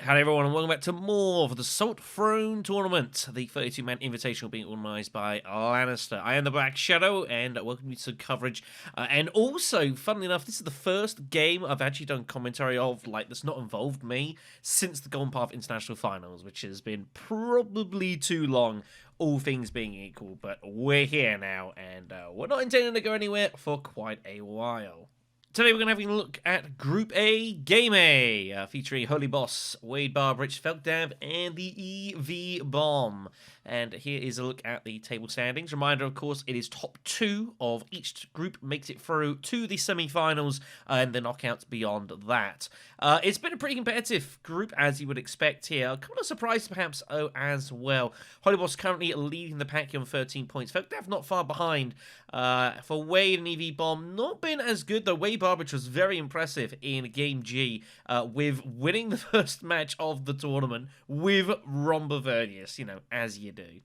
Hello everyone and welcome back to more of the Salt Throne Tournament, the 32-man invitational being organised by Lannister. I am the BlackShadow and welcome you to coverage. And also, funnily enough, this is the first game I've actually done commentary of, that's not involved me, since the Golden Path International Finals, which has been probably too long, all things being equal. But we're here now and we're not intending to go anywhere for quite a while. Today we're going to have a look at Group A, Game A, featuring Holyboss, Barbarich, Felkdav, and the EVBBomb. And here is a look at the table standings. Reminder, of course, it is top 2 of each group makes it through to the semi-finals and the knockouts beyond that. It's been a pretty competitive group, as you would expect here. A couple of surprises, perhaps, as well. Holyboss currently leading the pack here on 13 points. Felkdav not far behind. For Wade and EVBBomb, not been as good, though. Barbarich was very impressive in Game G with winning the first match of the tournament with Vernius, as you do.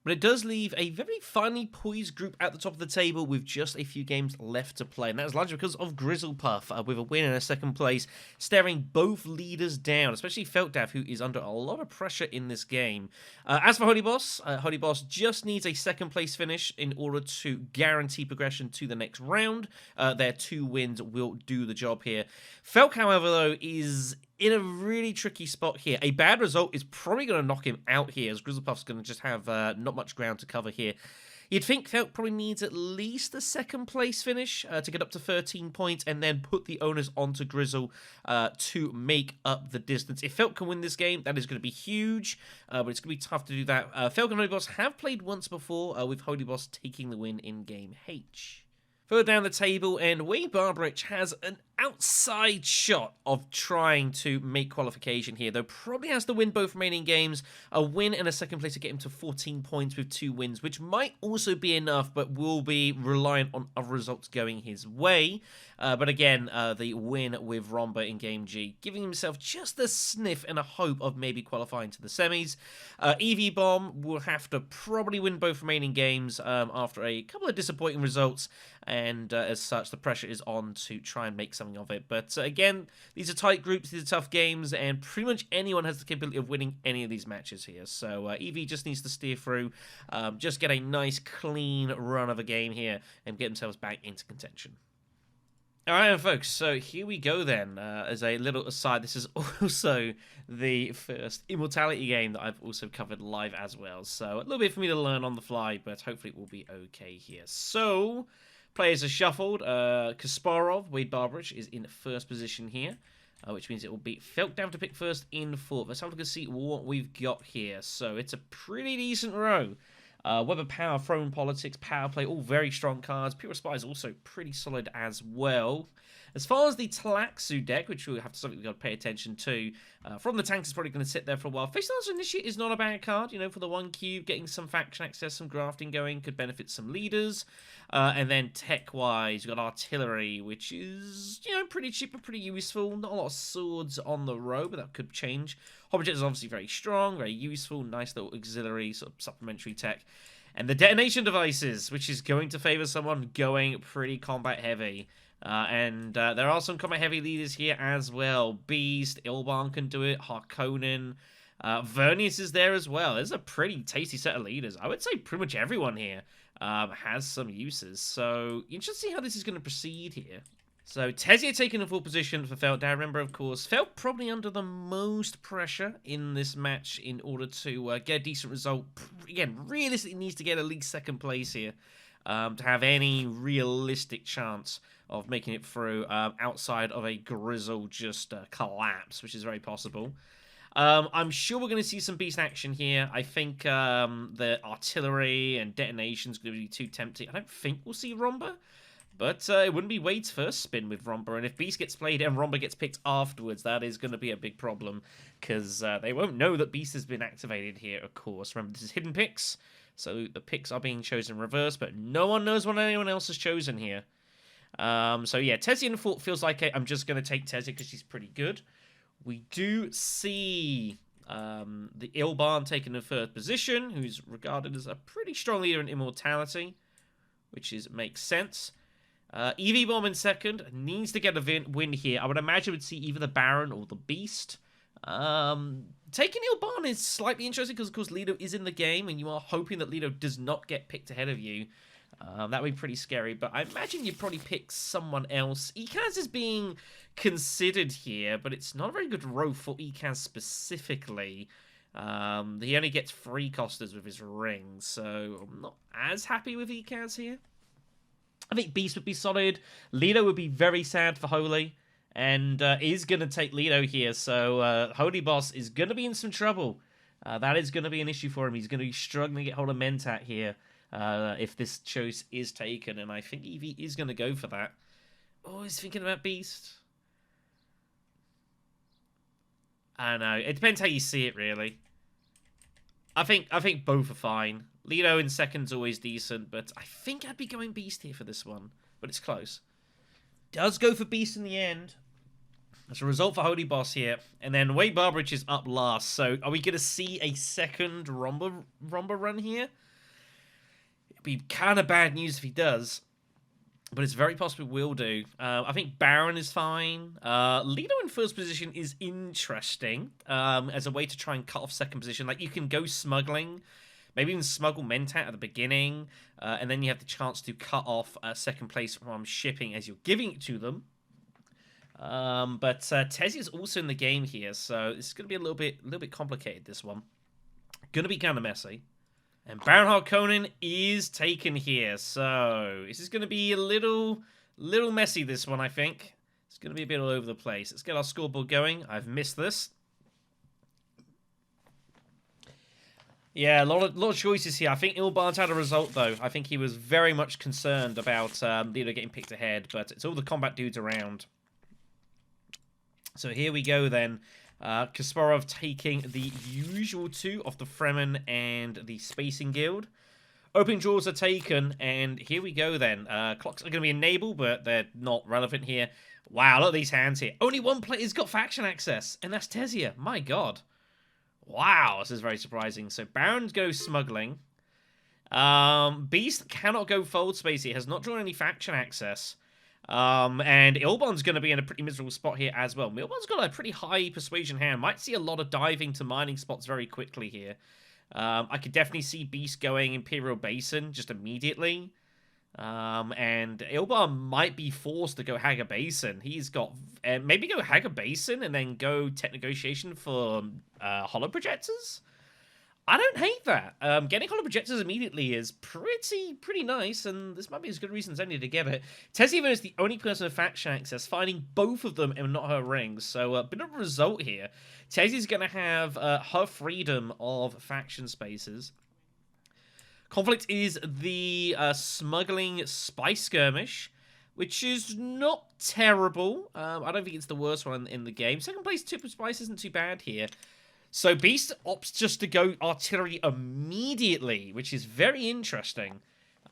But it does leave a very finely poised group at the top of the table with just a few games left to play. And that is largely because of Grizzlepuff, with a win and a second place, staring both leaders down, especially Felkdav, who is under a lot of pressure in this game. As for Holyboss, Holyboss just needs a second place finish in order to guarantee progression to the next round. Their 2 wins will do the job here. Felk, however, though, is in a really tricky spot here. A bad result is probably going to knock him out here, as Grizzlepuff's going to just have not much ground to cover here. You'd think Felk probably needs at least a second place finish to get up to 13 points and then put the owners onto Grizzle to make up the distance. If Felk can win this game, that is going to be huge, but it's going to be tough to do that. Felk and Holyboss have played once before, with Holyboss taking the win in Game H. Further down the table, and Barbarich has an outside shot of trying to make qualification here, though probably has to win both remaining games. A win and a second place to get him to 14 points with 2 wins, which might also be enough, but will be reliant on other results going his way. But again, the win with Romba in Game G, giving himself just a sniff and a hope of maybe qualifying to the semis. EVBBomb will have to probably win both remaining games after a couple of disappointing results, and as such, the pressure is on to try and make something of it. But again, these are tight groups, these are tough games, and pretty much anyone has the capability of winning any of these matches here. So EV just needs to steer through, just get a nice, clean run of a game here, and get themselves back into contention. Alright, folks, so here we go then. As a little aside, this is also the first Immortality game that I've also covered live as well. So a little bit for me to learn on the fly, but hopefully it will be okay here. So, players are shuffled. Kasparov, Barbarich, is in first position here, which means it will be Felkdav to pick first in fourth. Let's have a look and see what we've got here. So it's a pretty decent row. Weather Power, Throne Politics, Power Play, all very strong cards. Pure Spy is also pretty solid as well. As far as the Talaxu deck, which we'll have to something we've got to pay attention to, from the tanks is probably going to sit there for a while. Face Dancer Initiate is not a bad card, for the 1 cube, getting some faction access, some grafting going, could benefit some leaders. And then tech-wise, we've got Artillery, which is, pretty cheap and pretty useful. Not a lot of swords on the row, but that could change. Hobbyjet is obviously very strong, very useful, nice little auxiliary, sort of supplementary tech. And the detonation devices, which is going to favor someone going pretty combat heavy. And there are some combat heavy leaders here as well. Beast, Ilban can do it, Harkonnen, Vernius is there as well. There's a pretty tasty set of leaders. I would say pretty much everyone here has some uses. So you should see how this is going to proceed here. So Tezia taking the full position for Felkdav. Remember, of course, Felk probably under the most pressure in this match in order to get a decent result. Again, realistically needs to get at least second place here to have any realistic chance of making it through outside of a Grizzle just collapse, which is very possible. I'm sure we're going to see some beast action here. I think the artillery and detonation is going to be too tempting. I don't think we'll see Romba. But it wouldn't be Wade's first spin with Romba, and if Beast gets played and Romba gets picked afterwards, that is going to be a big problem, because they won't know that Beast has been activated here, of course. Remember, this is hidden picks, so the picks are being chosen in reverse, but no one knows what anyone else has chosen here. So yeah, Tezia in the fort feels like I'm just going to take Tezia because she's pretty good. We do see the Ilban taking the third position, who's regarded as a pretty strong leader in Immortality, which makes sense. EVBBomb in second, needs to get a win here. I would imagine we'd see either the Baron or the Beast. Taking Ilban is slightly interesting because, of course, Lido is in the game, and you are hoping that Lido does not get picked ahead of you. That would be pretty scary, but I imagine you'd probably pick someone else. Ekaz is being considered here, but it's not a very good row for Ekaz specifically. He only gets 3 costas with his ring, so I'm not as happy with Ekaz here. I think Beast would be solid. Lido would be very sad for Holy, and is going to take Lido here, so Holyboss is going to be in some trouble. That is going to be an issue for him. He's going to be struggling to get hold of Mentat here if this choice is taken, and I think Eevee is going to go for that. Oh, he's thinking about Beast. I don't know. It depends how you see it, really. I think both are fine. Lido in second's always decent, but I think I'd be going Beast here for this one. But it's close. Does go for Beast in the end. That's a result for Holyboss here. And then Wade Barbarich is up last. So are we going to see a second Romba run here? It'd be kind of bad news if he does. But it's very possible we'll do. I think Baron is fine. Lido in first position is interesting as a way to try and cut off second position. Like, you can go smuggling, maybe even smuggle Mentat at the beginning, and then you have the chance to cut off second place from shipping as you're giving it to them. But Tezzy is also in the game here, so it's going to be a little bit complicated, this one. Going to be kind of messy. And Baron Harkonnen is taken here, so this is going to be a little messy, this one, I think. It's going to be a bit all over the place. Let's get our scoreboard going. I've missed this. Yeah, a lot of choices here. I think Ilban's had a result, though. I think he was very much concerned about Lido getting picked ahead, but it's all the combat dudes around. So here we go, then. Kasparov taking the usual 2 of the Fremen and the Spacing Guild. Opening draws are taken, and here we go then. Clocks are going to be enabled, but they're not relevant here. Wow, look at these hands here. Only one player's got faction access, and that's Tezia. My god. Wow, this is very surprising. So Baron goes smuggling. Beast cannot go fold space. He has not drawn any faction access. And Ilban's going to be in a pretty miserable spot here as well. Ilban's got a pretty high persuasion hand. Might see a lot of diving to mining spots very quickly here. I could definitely see Beast going Imperial Basin just immediately. And Ilban might be forced to go Haga Basin. He's got... maybe go Haga Basin and then go Tech Negotiation for Holo Projectors? I don't hate that. Getting Holo Projectors immediately is pretty nice, and this might be as good a reason as any to get it. Tezia is the only person with faction access, finding both of them and not her rings, so a bit of a result here. Tezia's going to have her freedom of faction spaces. Conflict is the smuggling spy skirmish, which is not terrible. I don't think it's the worst one in the game. Second place, tip of spice isn't too bad here. So Beast opts just to go artillery immediately, which is very interesting.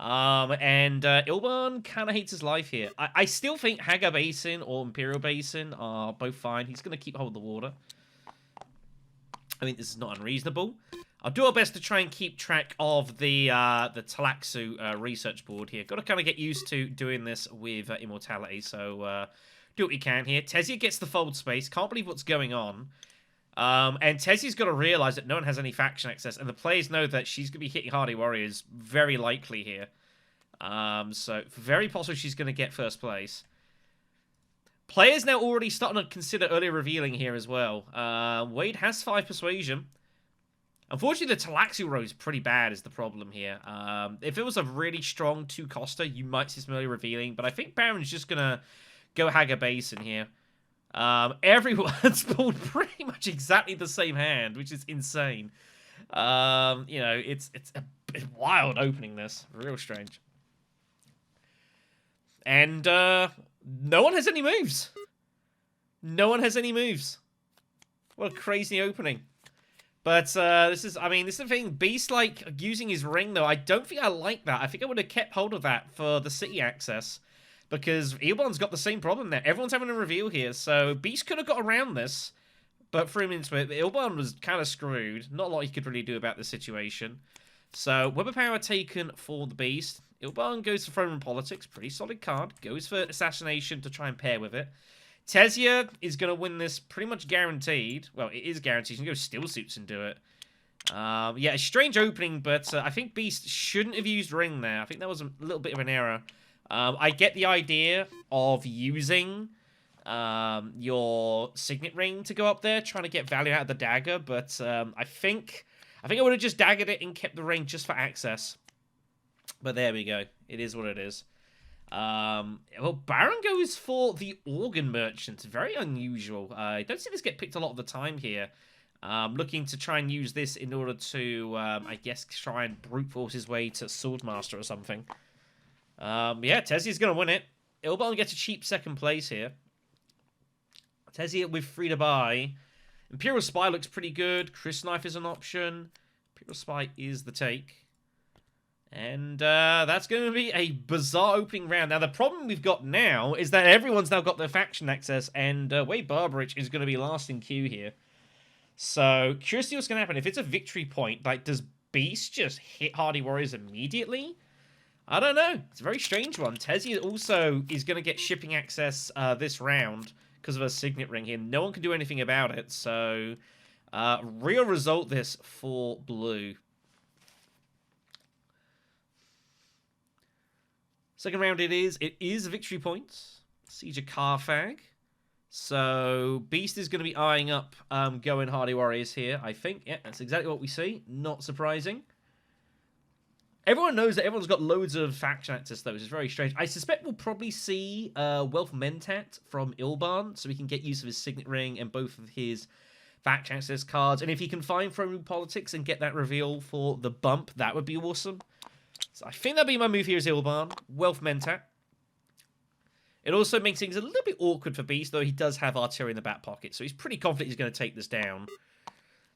And Ilban kind of hates his life here. I still think Haga Basin or Imperial Basin are both fine. He's going to keep hold of the water. I think this is not unreasonable. I'll do our best to try and keep track of the Talaxu research board here. Got to kind of get used to doing this with Immortality, so do what you can here. Tezia gets the fold space. Can't believe what's going on. And Tezia's got to realize that no one has any faction access, and the players know that she's going to be hitting Hardy Warriors very likely here. So very possible she's going to get first place. Players now already starting to consider early revealing here as well. Wade has 5 persuasion. Unfortunately, the Talaxu row is pretty bad is the problem here. If it was a really strong 2-coster, you might see some early revealing, but I think Baron's just going to go Haga Basin here. Everyone's pulled pretty much exactly the same hand, which is insane. You know, it's a bit wild opening this. Real strange. And no one has any moves. No one has any moves. What a crazy opening. But this is the thing. Beast, like, using his ring, though, I don't think I like that. I think I would have kept hold of that for the city access. Because Ilban's got the same problem there. Everyone's having a reveal here, so Beast could have got around this, but threw him into it. Ilban was kind of screwed. Not a lot he could really do about the situation. So, Weapon Power taken for the Beast. Ilban goes for Throne and Politics. Pretty solid card. Goes for Assassination to try and pair with it. Tesia is going to win this pretty much guaranteed. Well, it is guaranteed. You can go Steel Suits and do it. Yeah, a strange opening, but I think Beast shouldn't have used Ring there. I think that was a little bit of an error. I get the idea of using your Signet Ring to go up there, trying to get value out of the dagger, but I think I would have just daggered it and kept the ring just for access. But there we go. It is what it is. Well, Baron goes for the Organ Merchant. Very unusual. I don't see this get picked a lot of the time here. Looking to try and use this in order to, I guess, try and brute force his way to Swordmaster or something. Yeah, Tesia's going to win it. EVBBomb gets a cheap second place here. Tesia with free to buy. Imperial Spy looks pretty good. Chris Knife is an option. Imperial Spy is the take. And that's going to be a bizarre opening round. Now, the problem we've got now is that everyone's now got their faction access, and Wade Barbarich is going to be last in queue here. So, curious to see what's going to happen. If it's a victory point, like, does Beast just hit Hardy Warriors immediately? I don't know. It's a very strange one. Tesia also is going to get shipping access this round because of a Signet Ring here. No one can do anything about it, so real result this for Blue. Second round it is. It is victory points. Siege of Carthag. So, Beast is going to be eyeing up going Hardy Warriors here, I think. Yeah, that's exactly what we see. Not surprising. Everyone knows that everyone's got loads of faction access, though, which is very strange. I suspect we'll probably see Wealth Mentat from EVBBomb, so we can get use of his Signet Ring and both of his faction access cards. And if he can find Throne Room Politics and get that reveal for the bump, that would be awesome. So I think that'd be my move here as EVBBomb. Wealth Mentat. It also makes things a little bit awkward for Beast, though he does have artillery in the back pocket, so he's pretty confident he's going to take this down.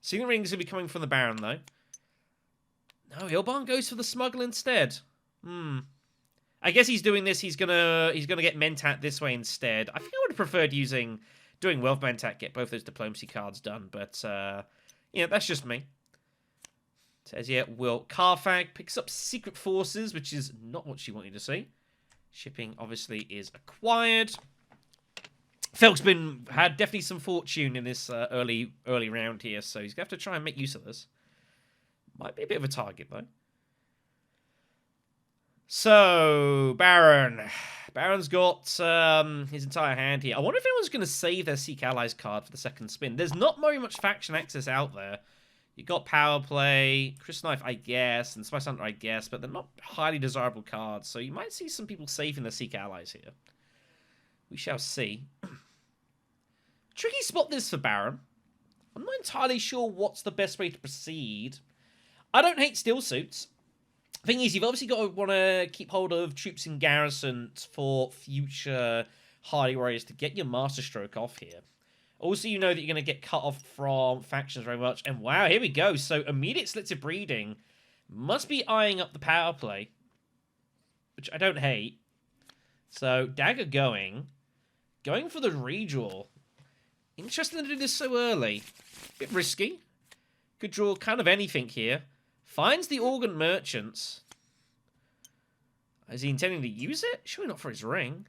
Signet Ring is going to be coming from the Baron, though. No, EVBBomb goes for the Smuggler instead. I guess he's doing this. He's gonna get Mentat this way instead. I think I would have preferred doing Wealth Mentat, get both those diplomacy cards done, but yeah, that's just me. Says yeah, Carthag picks up Secret Forces, which is not what she wanted to see. Shipping obviously is acquired. Felk's had definitely some fortune in this early round here, so he's gonna have to try and make use of this. Might be a bit of a target though. So Baron's got his entire hand here. I wonder if anyone's gonna save their Seek Allies card for the second spin. There's not very much faction access out there. You got Power Play, Chris Knife, I guess, and Spice Hunter, I guess, but they're not highly desirable cards, so you might see some people saving their Seek Allies here. We shall see. Tricky spot this for Baron. I'm not entirely sure what's the best way to proceed. I don't hate Steel Suits. Thing is, you've obviously got to want to keep hold of troops in garrisons for future Hardy Warriors to get your Masterstroke off here. Also, you know that you're going to get cut off from factions very much. And wow, here we go. So, immediate Selective Breeding must be eyeing up the Power Play, which I don't hate. So, Dagger going for the redraw. Interesting to do this so early. Bit risky. Could draw kind of anything here. Finds the Organ Merchants. Is he intending to use it? Surely not for his ring.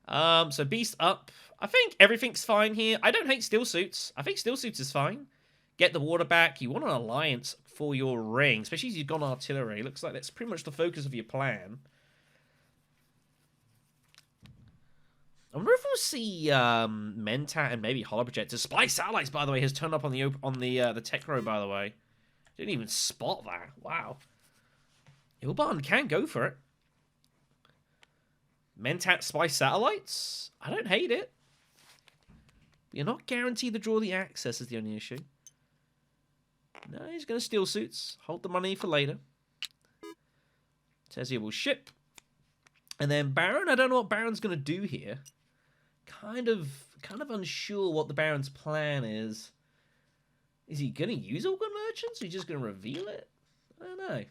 So Beast up. I think everything's fine here. I don't hate Steel Suits. I think Steel Suits is fine. Get the water back. You want an alliance for your ring, especially if you've gone artillery. Looks like that's pretty much the focus of your plan. I wonder if we'll see Mentat and maybe Hollow Projector. Splice Allies, by the way, has turned up on the tech row, by the way. Didn't even spot that. Wow. EVBBomb can go for it. Mentat Spice Satellites? I don't hate it. You're not guaranteed to draw the access is the only issue. No, he's going to Steel Suits. Hold the money for later. Tesia will ship. And then Baron, I don't know what Baron's going to do here. Kind of unsure what the Baron's plan is. Is he going to use Organ Merchants? Or is he just going to reveal it? I don't know.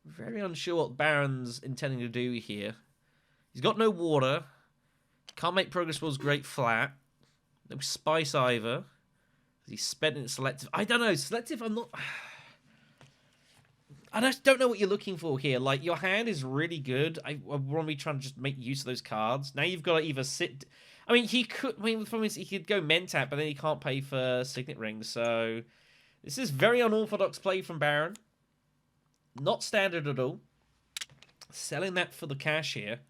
Very unsure what Baron's intending to do here. He's got no water. Can't make progress balls great flat. No spice either. He's spent in selective. I don't know. Selective, I'm not... I just don't know what you're looking for here. Like, your hand is really good. I want to be trying to just make use of those cards. Now you've got to either sit... I mean, he could... I mean, for instance, he could go Mentat, but then he can't pay for Signet Ring, so... This is very unorthodox play from Baron. Not standard at all. Selling that for the cash here.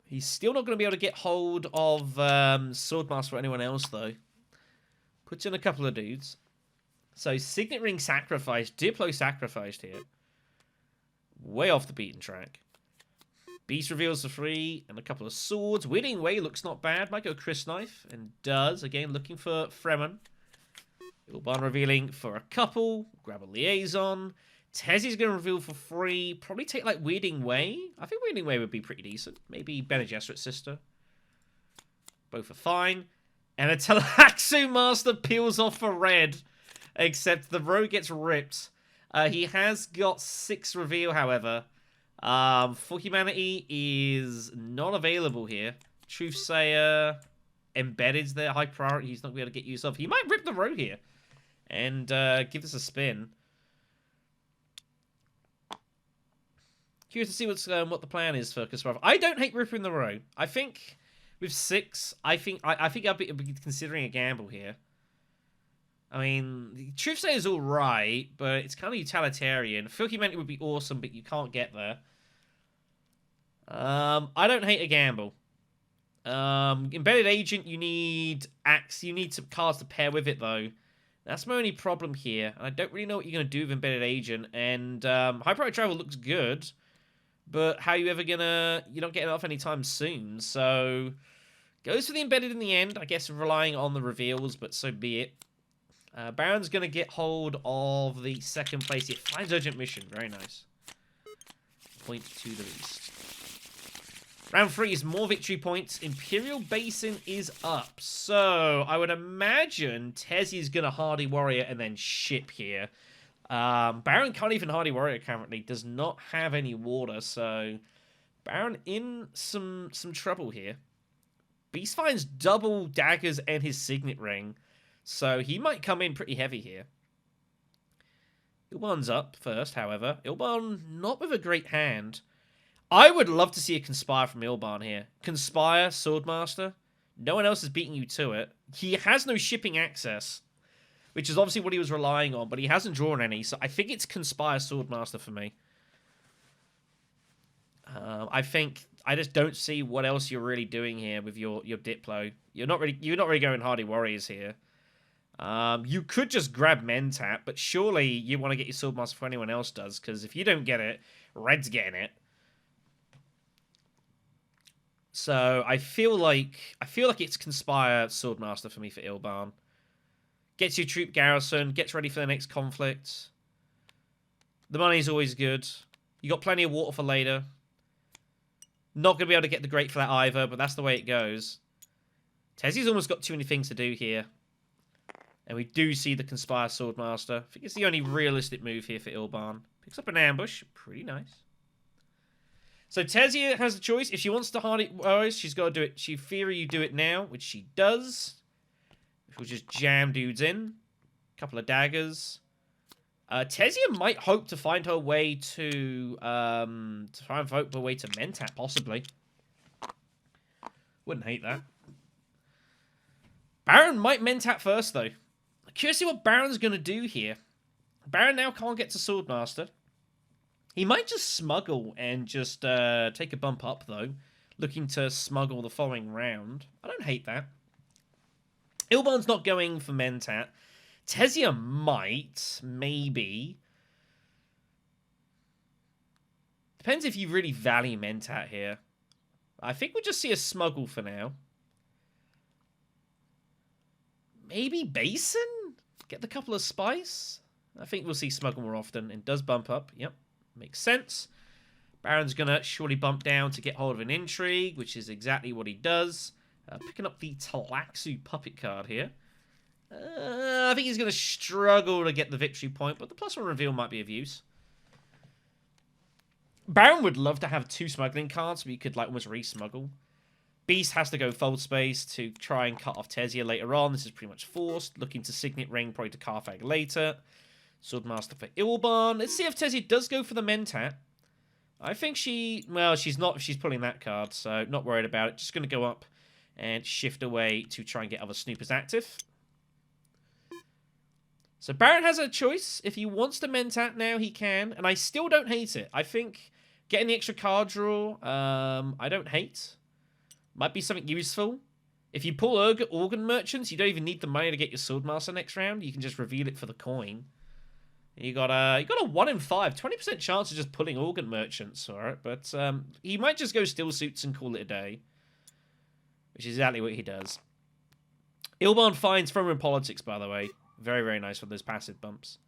He's still not going to be able to get hold of Swordmaster or anyone else, though. Puts in a couple of dudes. So, Signet Ring sacrificed. Diplo sacrificed here. Way off the beaten track. Beast reveals for free. And a couple of swords. Winning Way looks not bad. Might go Chris Knife. And does. Again, looking for Fremen. Ilban revealing for a couple. Grab a Liaison. Tezzy's going to reveal for free. Probably take, like, Weirding Way. I think Weirding Way would be pretty decent. Maybe Bene Gesserit's sister. Both are fine. And a Talaxu Master peels off for red. Except the row gets ripped. He has got 6 reveal, however. For Humanity is not available here. Truthsayer. Embedded's there. High priority. He's not going to be able to get use of. He might rip the row here. And give this a spin. Curious to see what the plan is for Kasparov. I don't hate ripping the row. I think with 6, I think I'll be considering a gamble here. I mean, Truthsayer is all right, but it's kind of utilitarian. Feel Humanity would be awesome, but you can't get there. I don't hate a gamble. Embedded Agent, you need Axe. You need some cards to pair with it, though. That's my only problem here. I don't really know what you're going to do with Embedded Agent. And High Priority Travel looks good. But how are you ever going to... You're not getting it off anytime soon. So, goes for the Embedded in the end. I guess relying on the reveals, but so be it. Baron's going to get hold of the second place here. Finds Urgent Mission. Very nice. Point to the beast. Round 3 is more victory points. Imperial Basin is up. So, I would imagine Tezzy's going to Hardy Warrior and then ship here. Baron can't even Hardy Warrior currently. Does not have any water. So, Baron in some trouble here. Beast finds double daggers and his Signet Ring. So, he might come in pretty heavy here. Ilban's up first, however. Ilban not with a great hand. I would love to see a Conspire from Ilban here. Conspire, Swordmaster. No one else is beating you to it. He has no shipping access, which is obviously what he was relying on, but he hasn't drawn any, so I think it's Conspire, Swordmaster for me. I just don't see what else you're really doing here with your Diplo. You're not really going Hardy Warriors here. You could just grab Mentat, but surely you want to get your Swordmaster before anyone else does, because if you don't get it, Red's getting it. So I feel like it's Conspire Swordmaster for me for Ilban. Gets your troop garrison, gets ready for the next conflict. The money's always good. You got plenty of water for later. Not going to be able to get the great for that either, but that's the way it goes. Tezzy's almost got too many things to do here. And we do see the Conspire Swordmaster. I think it's the only realistic move here for Ilban. Picks up an ambush. Pretty nice. So Tezzy has a choice. If she wants to Hardy Warriors, she's got to do it. She theory you do it now, which she does. She'll just jam dudes in. Couple of daggers. Tezia might hope to find her way to Mentat, possibly. Wouldn't hate that. Baron might Mentat first, though. Curious to see what Baron's going to do here. Baron now can't get to Swordmaster. He might just smuggle and just take a bump up, though. Looking to smuggle the following round. I don't hate that. Ilban's not going for Mentat. Tezia might, maybe. Depends if you really value Mentat here. I think we'll just see a smuggle for now. Maybe Basin? Get the couple of spice? I think we'll see smuggle more often. It does bump up. Yep. Makes sense. Baron's going to surely bump down to get hold of an intrigue, which is exactly what he does. Picking up the Talaxu puppet card here. I think he's going to struggle to get the victory point, but the +1 reveal might be of use. Baron would love to have 2 smuggling cards so you could like almost re-smuggle. Beast has to go fold space to try and cut off Tezia later on. This is pretty much forced. Looking to Signet Ring, probably to Carthag later. Swordmaster for Ilban. Let's see if Tessie does go for the Mentat. I think well, she's not. She's pulling that card, so not worried about it. Just going to go up and shift away to try and get other snoopers active. So Barrett has a choice. If he wants to Mentat now, he can. And I still don't hate it. I think getting the extra card draw, I don't hate. Might be something useful. If you pull Organ Merchants, you don't even need the money to get your Swordmaster next round. You can just reveal it for the coin. You got a 1 in 5, 20% chance of just pulling Organ Merchants, alright? But he might just go Still Suits and call it a day. Which is exactly what he does. Ilban finds From Politics, by the way. Very, very nice for those passive bumps.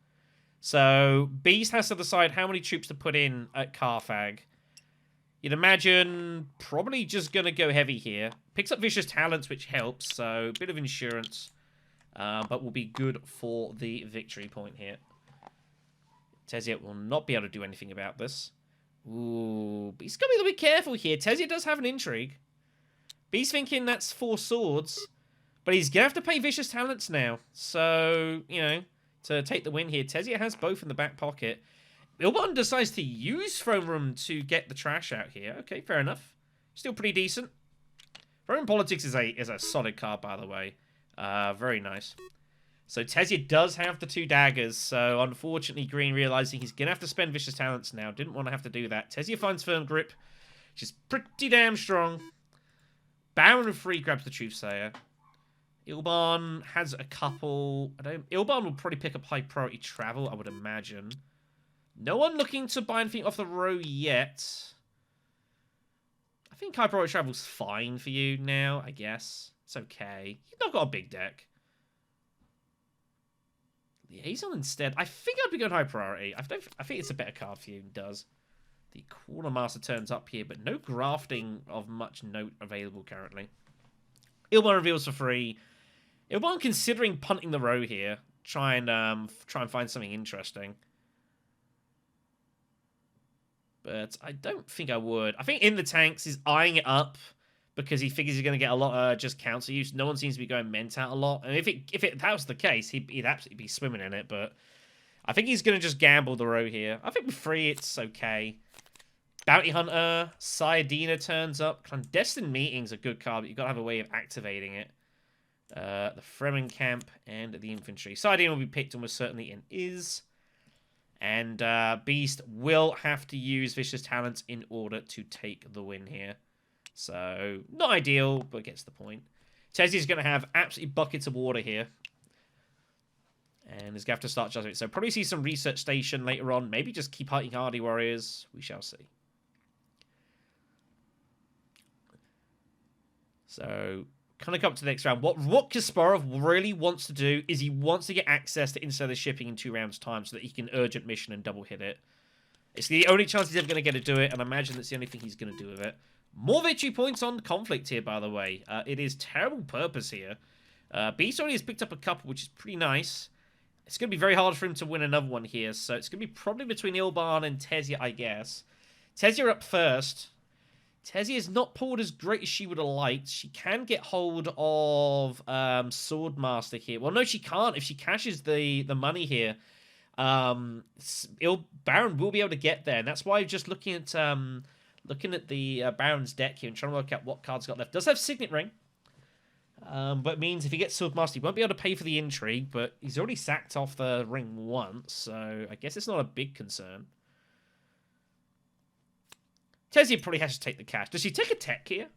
So, Beast has to decide how many troops to put in at Carthag. You'd imagine probably just going to go heavy here. Picks up Vicious Talents, which helps, so a bit of insurance. But will be good for the victory point here. Tezia will not be able to do anything about this. Ooh, Beast's got to be a little bit careful here. Tezia does have an intrigue. Beast's thinking that's 4 swords. But he's going to have to pay Vicious Talents now. So, you know, to take the win here. Tezia has both in the back pocket. Ilban decides to use Throne Room to get the trash out here. Okay, fair enough. Still pretty decent. Throne Room Politics is a solid card, by the way. Very nice. So Tezia does have the 2 daggers. So, unfortunately, Green realizing he's going to have to spend Vicious Talents now. Didn't want to have to do that. Tezia finds Firm Grip, which is pretty damn strong. Baron of 3 grabs the Truthsayer. Ilban has a couple. Ilban will probably pick up high priority travel, I would imagine. No one looking to buy anything off the row yet. I think high priority travel's fine for you now, I guess. It's okay. You've not got a big deck. Liaison instead. I think I'd be going high priority. I think it's a better card for you. It does. The Quartermaster turns up here, but no grafting of much note available currently. Ilban reveals for free. Ilban considering punting the row here. Try and find something interesting. But I don't think I would. I think In the Tanks is eyeing it up because he figures he's going to get a lot of just counter use. No one seems to be going Mentat a lot. And if that was the case, he'd absolutely be swimming in it. But I think he's going to just gamble the row here. I think with 3, it's okay. Bounty Hunter, Sayadina turns up. Clandestine Meeting's a good card, but you've got to have a way of activating it. The Fremen Camp and the Infantry. Sayadina will be picked almost certainly and is. And Beast will have to use Vicious Talents in order to take the win here. So, not ideal, but gets the point. Tezzie's going to have absolutely buckets of water here. And is going to have to start judging it. So, probably see some Research Station later on. Maybe just keep hunting Hardy Warriors. We shall see. So, kind of come up to the next round. What Kasparov really wants to do is he wants to get access to Interstellar Shipping in 2 rounds' time so that he can urgent mission and double hit it. It's the only chance he's ever going to get to do it, and I imagine that's the only thing he's going to do with it. More victory points on Conflict here, by the way. It is terrible purpose here. Beast already has picked up a couple, which is pretty nice. It's going to be very hard for him to win another one here, so it's going to be probably between Ilban and Tezia, I guess. Tezia up first. Tezia is not pulled as great as she would have liked. She can get hold of Swordmaster here. Well, no, she can't. If she cashes the money here, Baron will be able to get there. And that's why just looking at the Baron's deck here and trying to work out what cards got left. Does have Signet Ring. But it means if he gets Swordmaster, he won't be able to pay for the intrigue. But he's already sacked off the ring once. So I guess it's not a big concern. Tezia probably has to take the cash. Does she take a tech here?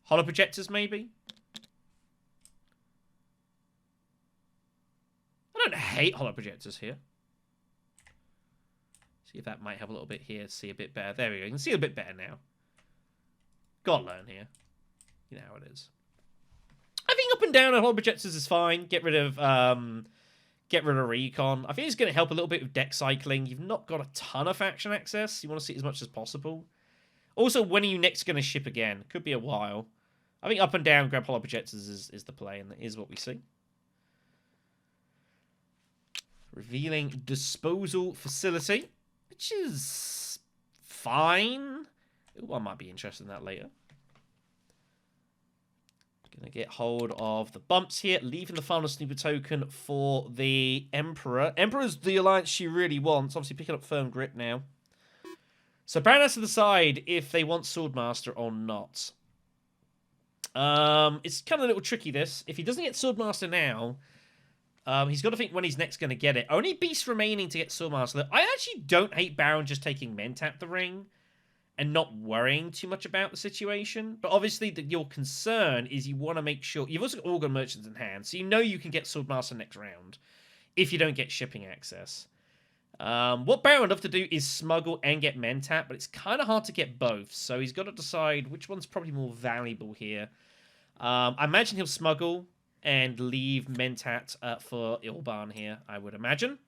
Holo projectors, maybe? I don't hate holo projectors here. See if that might help a little bit here. See a bit better. There we go. You can see a bit better now. Gotta learn here. You know how it is. I think up and down on holo projectors is fine. Get rid of recon. I think it's going to help a little bit with deck cycling. You've not got a ton of faction access. You want to see as much as possible. Also, when are you next going to ship again? Could be a while. I think up and down grab holo projectors is the play, and that is what we see. Revealing disposal facility, which is fine. Ooh, I might be interested in that later. Gonna get hold of the bumps here, leaving the final snooper token for the Emperor. Emperor's the alliance she really wants. Obviously picking up firm grip now. So Baron has to decide if they want Swordmaster or not. It's kind of a little tricky, this. If he doesn't get Swordmaster now, he's got to think when he's next going to get it. Only Beast remaining to get Swordmaster. I actually don't hate Baron just taking Mentat the ring and not worrying too much about the situation. But obviously, your concern is you want to make sure... You've also got Organ Merchants in hand, so you know you can get Swordmaster next round if you don't get shipping access. What Baron would love to do is smuggle and get Mentat, but it's kind of hard to get both. So he's got to decide which one's probably more valuable here. I imagine he'll smuggle and leave Mentat for Ilban here, I would imagine.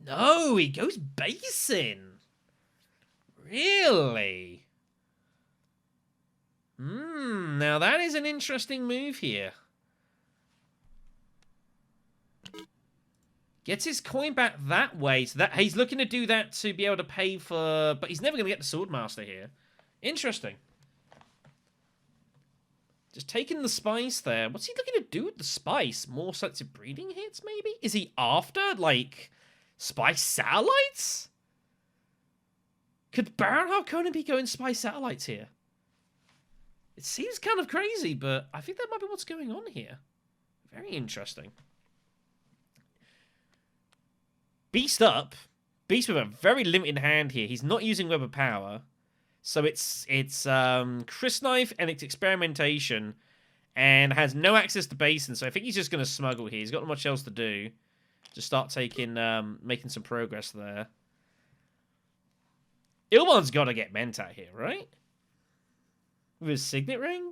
No, he goes Basin. Really? Now that is an interesting move here. Gets his coin back that way, so that he's looking to do that to be able to pay for... But he's never going to get the Swordmaster here. Interesting. Just taking the spice there. What's he looking to do with the spice? More selective breeding hits, maybe? Is he after, like, spice satellites? Could Baron Harkonnen be going spice satellites here? It seems kind of crazy, but I think that might be what's going on here. Very interesting. Beast up. Beast with a very limited hand here. He's not using Web of Power. So it's Chris Knife and it's Experimentation. And has no access to Basin. So I think he's just going to smuggle here. He's got not much else to do. Just start taking, making some progress there. Ilban's got to get Mentat here, right? With his Signet Ring?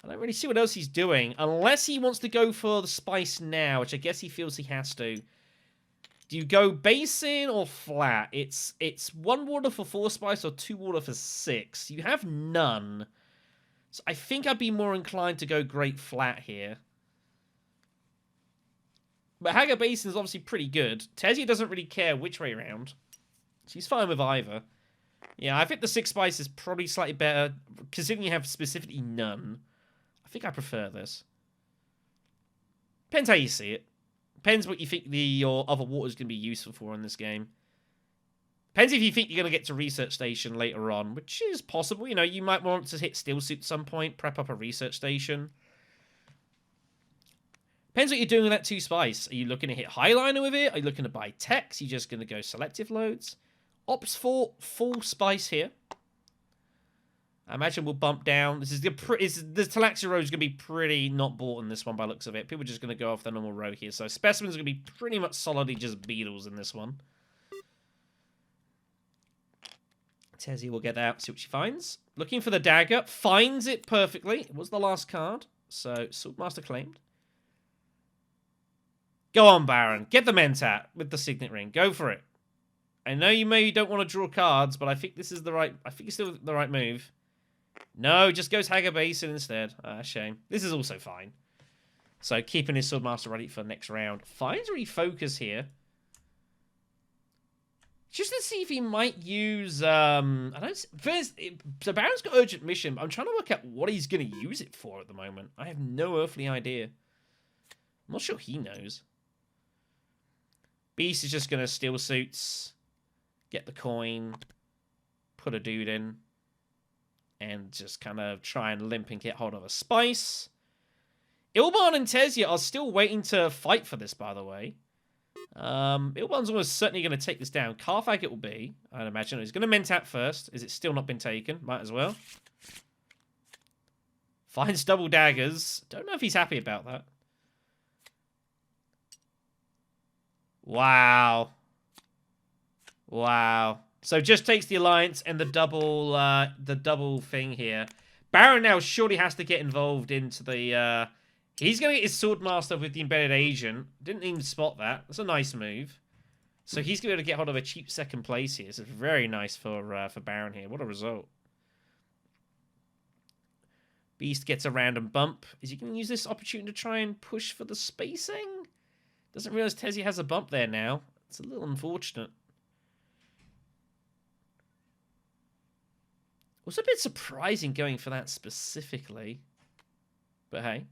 I don't really see what else he's doing. Unless he wants to go for the Spice now, which I guess he feels he has to. Do you go Basin or flat? It's 1 water for 4 spice or 2 water for 6. You have none. So I think I'd be more inclined to go Great Flat here. But Haga Basin is obviously pretty good. Tezia doesn't really care which way around. She's fine with either. Yeah, I think the 6 spice is probably slightly better, considering you have specifically none. I think I prefer this. Depends how you see it. Depends what you think your other water is going to be useful for in this game. Depends if you think you're going to get to Research Station later on, which is possible. You know, you might want to hit Steel Suit at some point, prep up a Research Station. Depends what you're doing with that 2 spice. Are you looking to hit Highliner with it? Are you looking to buy techs? Are you just going to go selective loads? Opts for full spice here. I imagine we'll bump down. This Talaxia row is going to be pretty not bought in this one by the looks of it. People are just going to go off the normal row here. So specimens are going to be pretty much solidly just beetles in this one. Tezzy will get out, see what she finds. Looking for the dagger. Finds it perfectly. It was the last card. So Swordmaster claimed. Go on, Baron. Get the Mentat with the Signet Ring. Go for it. I know you don't want to draw cards, but I think this is the right... I think it's still the right move. No, just goes Haga Basin instead. Ah, shame. This is also fine. So keeping his Swordmaster ready for the next round. Finds refocus here. Just to see if he might use... First, so Baron's got Urgent Mission, but I'm trying to work out what he's going to use it for at the moment. I have no earthly idea. I'm not sure he knows. Beast is just going to Steel Suits... Get the coin, put a dude in, and just kind of try and limp and get hold of a spice. Ilban and Tezia are still waiting to fight for this, by the way. Ilban's almost certainly going to take this down. Carthag it will be, I'd imagine. He's going to Mentat first. Is it still not been taken? Might as well. Finds double daggers. Don't know if he's happy about that. Wow. Wow. So just takes the alliance and the double thing here. Baron now surely has to get involved into the... He's going to get his Swordmaster with the Embedded Agent. Didn't even spot that. That's a nice move. So he's going to be able to get hold of a cheap second place here. So it's very nice for Baron here. What a result. Beast gets a random bump. Is he going to use this opportunity to try and push for the spacing? Doesn't realize Tezzy has a bump there now. It's a little unfortunate. Was a bit surprising going for that specifically. But hey.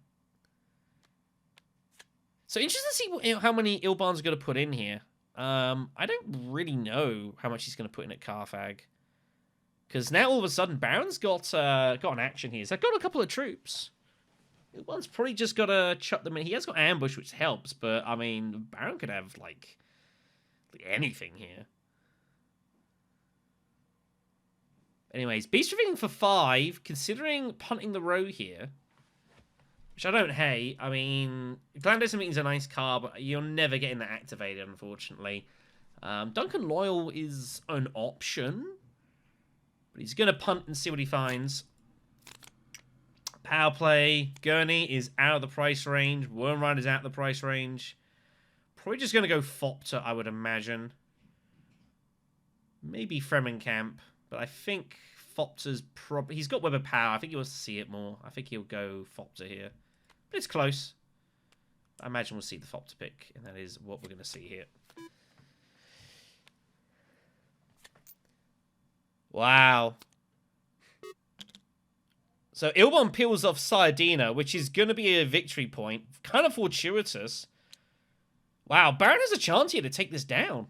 So interested to see how many Ilban's going to put in here. I don't really know how much he's going to put in at Carthag. Because now all of a sudden Baron's got an action here. He's got a couple of troops. Ilban's probably just got to chuck them in. He has got ambush, which helps. But, I mean, Baron could have, like anything here. Anyways, Beast revealing for 5, considering punting the row here, which I don't hate. I mean, Clandestine Meeting's a nice card, but you're never getting that activated, unfortunately. Duncan Loyal is an option, but he's going to punt and see what he finds. Power play. Gurney is out of the price range. Wormride is out of the price range. Probably just going to go Fopter, I would imagine. Maybe Fremenkamp. But I think Fopter's probably... He's got Web of Power. I think he wants to see it more. I think he'll go Fopter here. But it's close. I imagine we'll see the Fopter pick. And that is what we're going to see here. Wow. So Ilban peels off Sayadina, which is going to be a victory point. Kind of fortuitous. Wow, Baron has a chance here to take this down.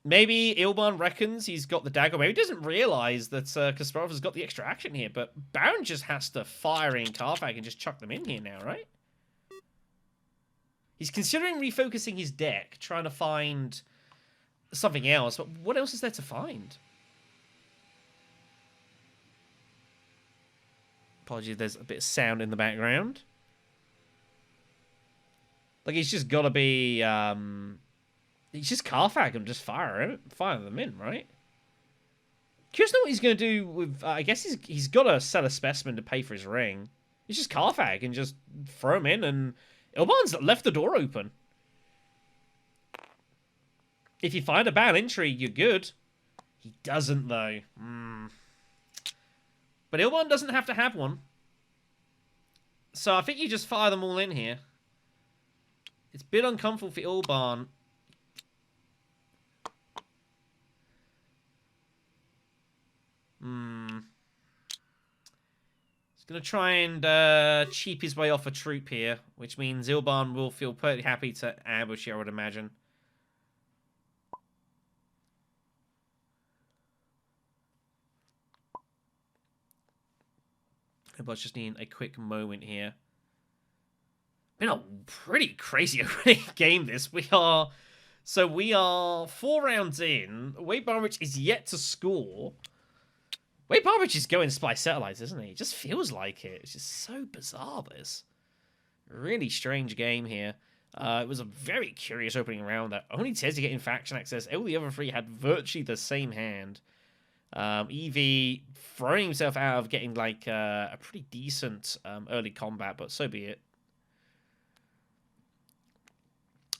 Maybe Ilban reckons he's got the dagger. Maybe he doesn't realize that Kasparov has got the extra action here. But Baron just has to fire in Carthag and just chuck them in here now, right? He's considering refocusing his deck, trying to find something else. But what else is there to find? Apologies, there's a bit of sound in the background. Like, he's just got to be... He's just Carthag and just fire them in, right? Curious to know what he's going to do with... I guess he's got to sell a specimen to pay for his ring. He's just Carthag and just throw him in, and Ilban's left the door open. If you find a bad intrigue, you're good. He doesn't, though. But Ilban doesn't have to have one. So I think you just fire them all in here. It's a bit uncomfortable for Ilban. He's going to try and cheap his way off a troop here, which means Ilban will feel pretty happy to ambush here, I would imagine. Ilban's just needing a quick moment here. Been a pretty crazy opening game, this. We are 4 rounds in. Wade Barbarich is yet to score. Wade Barbarich is going Spy Satellites, isn't he? It just feels like it. It's just so bizarre, this. Really strange game here. It was a very curious opening round that only Tezzy getting faction access. All the other 3 had virtually the same hand. EV throwing himself out of getting like a pretty decent early combat, but so be it.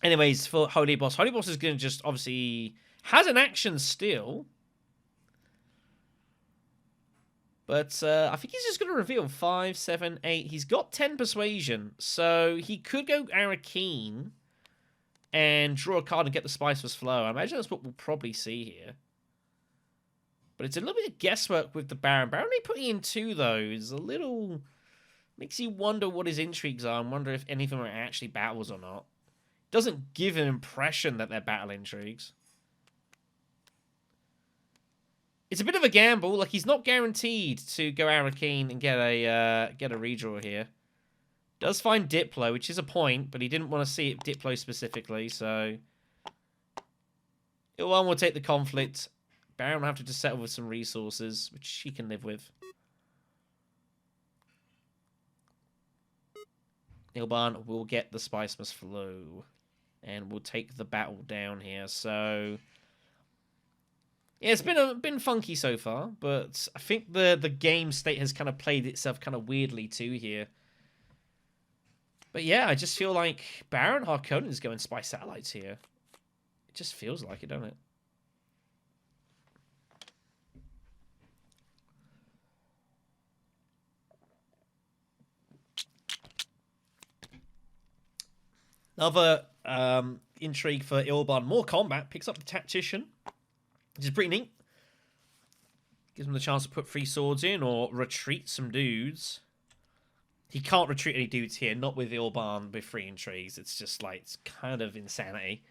Anyways, for Holyboss is going to just obviously has an action still. But I think he's just going to reveal 5, 7, 8. He's got 10 persuasion. So he could go Arakeen and draw a card and get the Spiceless Flow. I imagine that's what we'll probably see here. But it's a little bit of guesswork with the Baron. Baron only putting in 2, though, is a little... Makes you wonder what his intrigues are and wonder if any of them are actually battles or not. Doesn't give an impression that they're battle intrigues. It's a bit of a gamble. Like, he's not guaranteed to go Arakeen and get a redraw here. Does find Diplo, which is a point, but he didn't want to see it Diplo specifically, so... Ilwan will take the conflict. Baron will have to just settle with some resources, which he can live with. Ilban will get the Spiceless Flow. And we'll take the battle down here, so... Yeah, it's been funky so far, but I think the game state has kind of played itself kind of weirdly too here. But yeah, I just feel like Baron Harkonnen is going Spy Satellites here. It just feels like it, doesn't it? Another intrigue for Ilban. More combat. Picks up the Tactician, which is pretty neat. Gives him the chance to put 3 swords in or retreat some dudes. He can't retreat any dudes here, not with Ilban with 3 intrigues. It's just like, it's kind of insanity.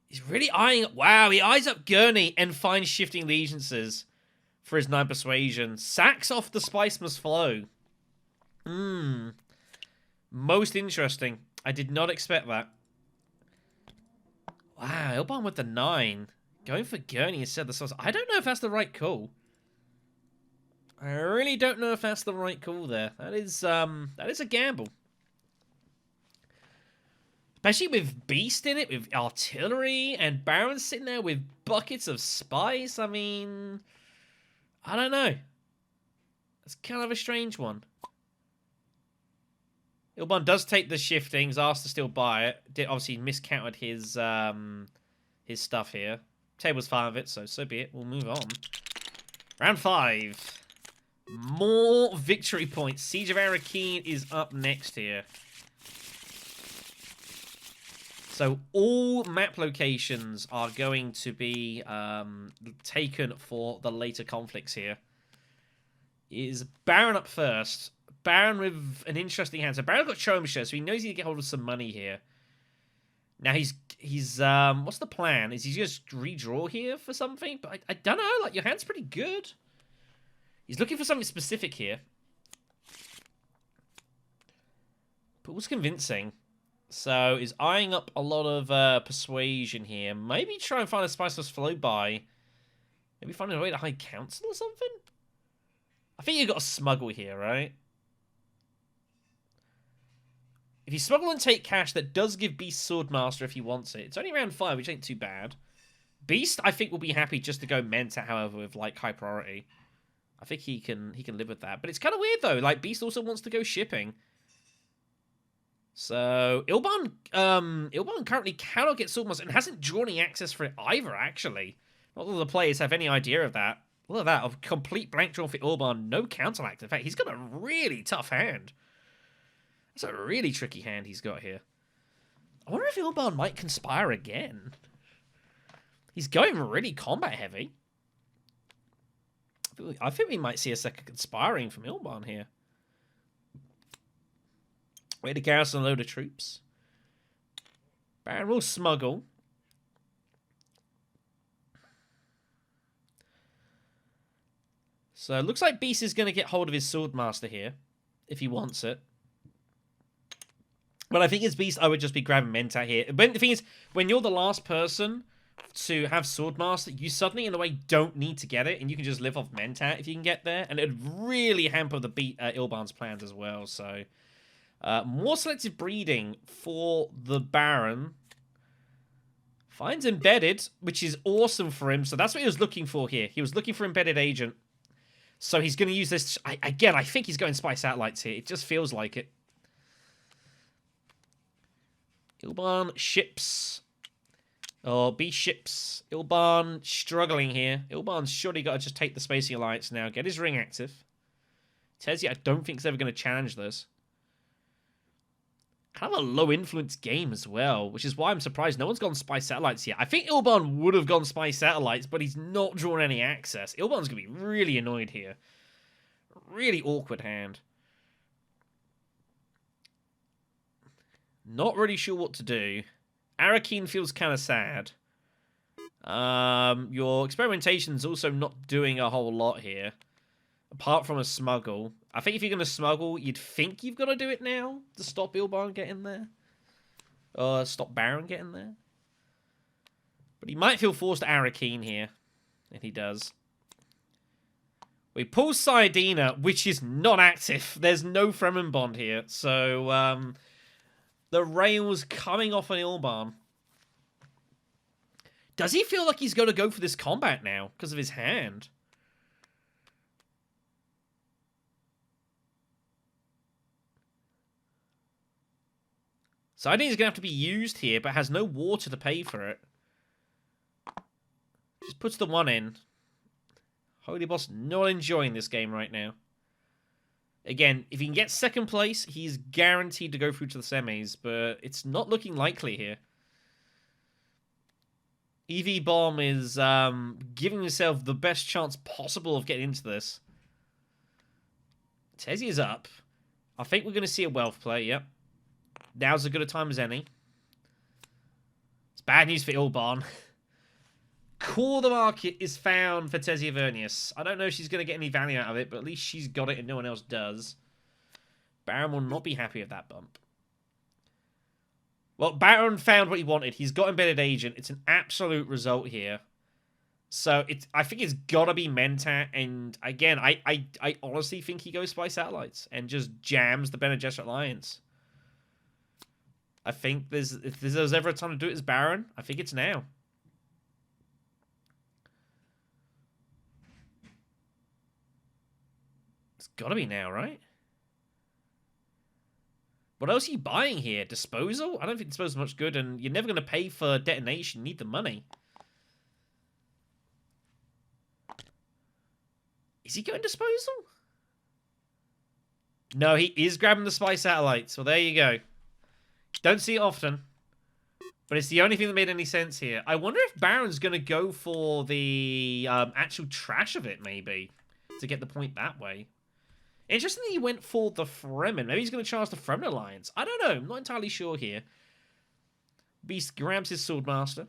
He's really eyeing... Wow, he eyes up Gurney and finds Shifting Allegiances for his 9 persuasion. Sacks off the Spice Must Flow. Most interesting. I did not expect that. Wow, Ilban with the 9. Going for Gurney instead of the sauce. I don't know if that's the right call. I really don't know if that's the right call there. That is a gamble. Especially with Beast in it, with artillery, and Baron sitting there with buckets of spice. I mean, I don't know. It's kind of a strange one. Ilban does take the shiftings, asked to still buy it. Did obviously miscounted his stuff here. Table's fine with it, so be it. We'll move on. Round 5. More victory points. Siege of Arakeen is up next here. So all map locations are going to be taken for the later conflicts here. Is Baron up first? Baron with an interesting hand. So Baron got Chomsha, so he knows he can get hold of some money here. Now he's what's the plan? Is he just redraw here for something? But I don't know. Like, your hand's pretty good. He's looking for something specific here. But what's convincing? So he's eyeing up a lot of persuasion here. Maybe try and find a Spiceless Flow buy. Maybe find a way to hide council or something? I think you've got to smuggle here, right? If you smuggle and take cash, that does give Beast Swordmaster if he wants it. It's only round 5, which ain't too bad. Beast, I think, will be happy just to go Menta, however, with like high priority. I think he can live with that. But it's kind of weird though. Like, Beast also wants to go shipping. So Ilban currently cannot get Swordmaster and hasn't drawn any access for it either, actually. Not all the players have any idea of that. Look at that, a complete blank draw for Ilban, no counteract. In fact, he's got a really tough hand. That's a really tricky hand he's got here. I wonder if Ilban might conspire again. He's going really combat heavy. I think we might see a second conspiring from Ilban here. Way to garrison a load of troops. Baron will smuggle. So it looks like Beast is going to get hold of his Swordmaster here, if he wants it. But I think as Beast, I would just be grabbing Mentat here. But the thing is, when you're the last person to have Swordmaster, you suddenly, in a way, don't need to get it, and you can just live off Mentat if you can get there. And it would really hamper the Ilban's plans as well, so... more selective breeding for the Baron. Finds Embedded, which is awesome for him. So that's what he was looking for here. He was looking for Embedded Agent. So he's going to use this... Again, I think he's going Spy Satellites here. It just feels like it. Ilban ships. Oh, B ships. Ilban struggling here. Ilban's surely got to just take the Spacey Alliance now. Get his ring active. Tezzy, I don't think he's ever going to challenge this. Kind of a low-influence game as well, which is why I'm surprised no one's gone Spy Satellites yet. I think Ilban would have gone Spy Satellites, but he's not drawn any access. Ilban's going to be really annoyed here. Really awkward hand. Not really sure what to do. Arakeen feels kind of sad. Your experimentation's also not doing a whole lot here. Apart from a smuggle. I think if you're going to smuggle, you'd think you've got to do it now to stop Ilban getting there. Or stop Baron getting there. But he might feel forced to Arakeen here. And he does. We pull Saidina, which is not active. There's no Fremen Bond here. So, the rail's coming off on Ilban. Does he feel like he's got to go for this combat now because of his hand? So I think he's going to have to be used here, but has no water to pay for it. Just puts the 1 in. Holyboss not enjoying this game right now. Again, if he can get second place, he's guaranteed to go through to the semis, but it's not looking likely here. EVBBomb is giving himself the best chance possible of getting into this. Tezzy is up. I think we're going to see a wealth play, yep. Now's as good a time as any. It's bad news for Ilban. Core of the market is found for Tezzy Avernius. I don't know if she's going to get any value out of it, but at least she's got it and no one else does. Baron will not be happy with that bump. Well, Baron found what he wanted. He's got Embedded Agent. It's an absolute result here. So I think it's got to be Mentat. And again, I honestly think he goes Spy Satellites and just jams the Bene Gesserit Alliance. I think if there's ever a time to do it as Baron, I think it's now. It's got to be now, right? What else are you buying here? Disposal? I don't think Disposal is much good, and you're never going to pay for detonation. You need the money. Is he going Disposal? No, he is grabbing the Spy Satellites. Well, there you go. Don't see it often. But it's the only thing that made any sense here. I wonder if Baron's going to go for the actual trash of it, maybe. To get the point that way. Interesting that he went for the Fremen. Maybe he's going to charge the Fremen Alliance. I don't know. I'm not entirely sure here. Beast grabs his Swordmaster.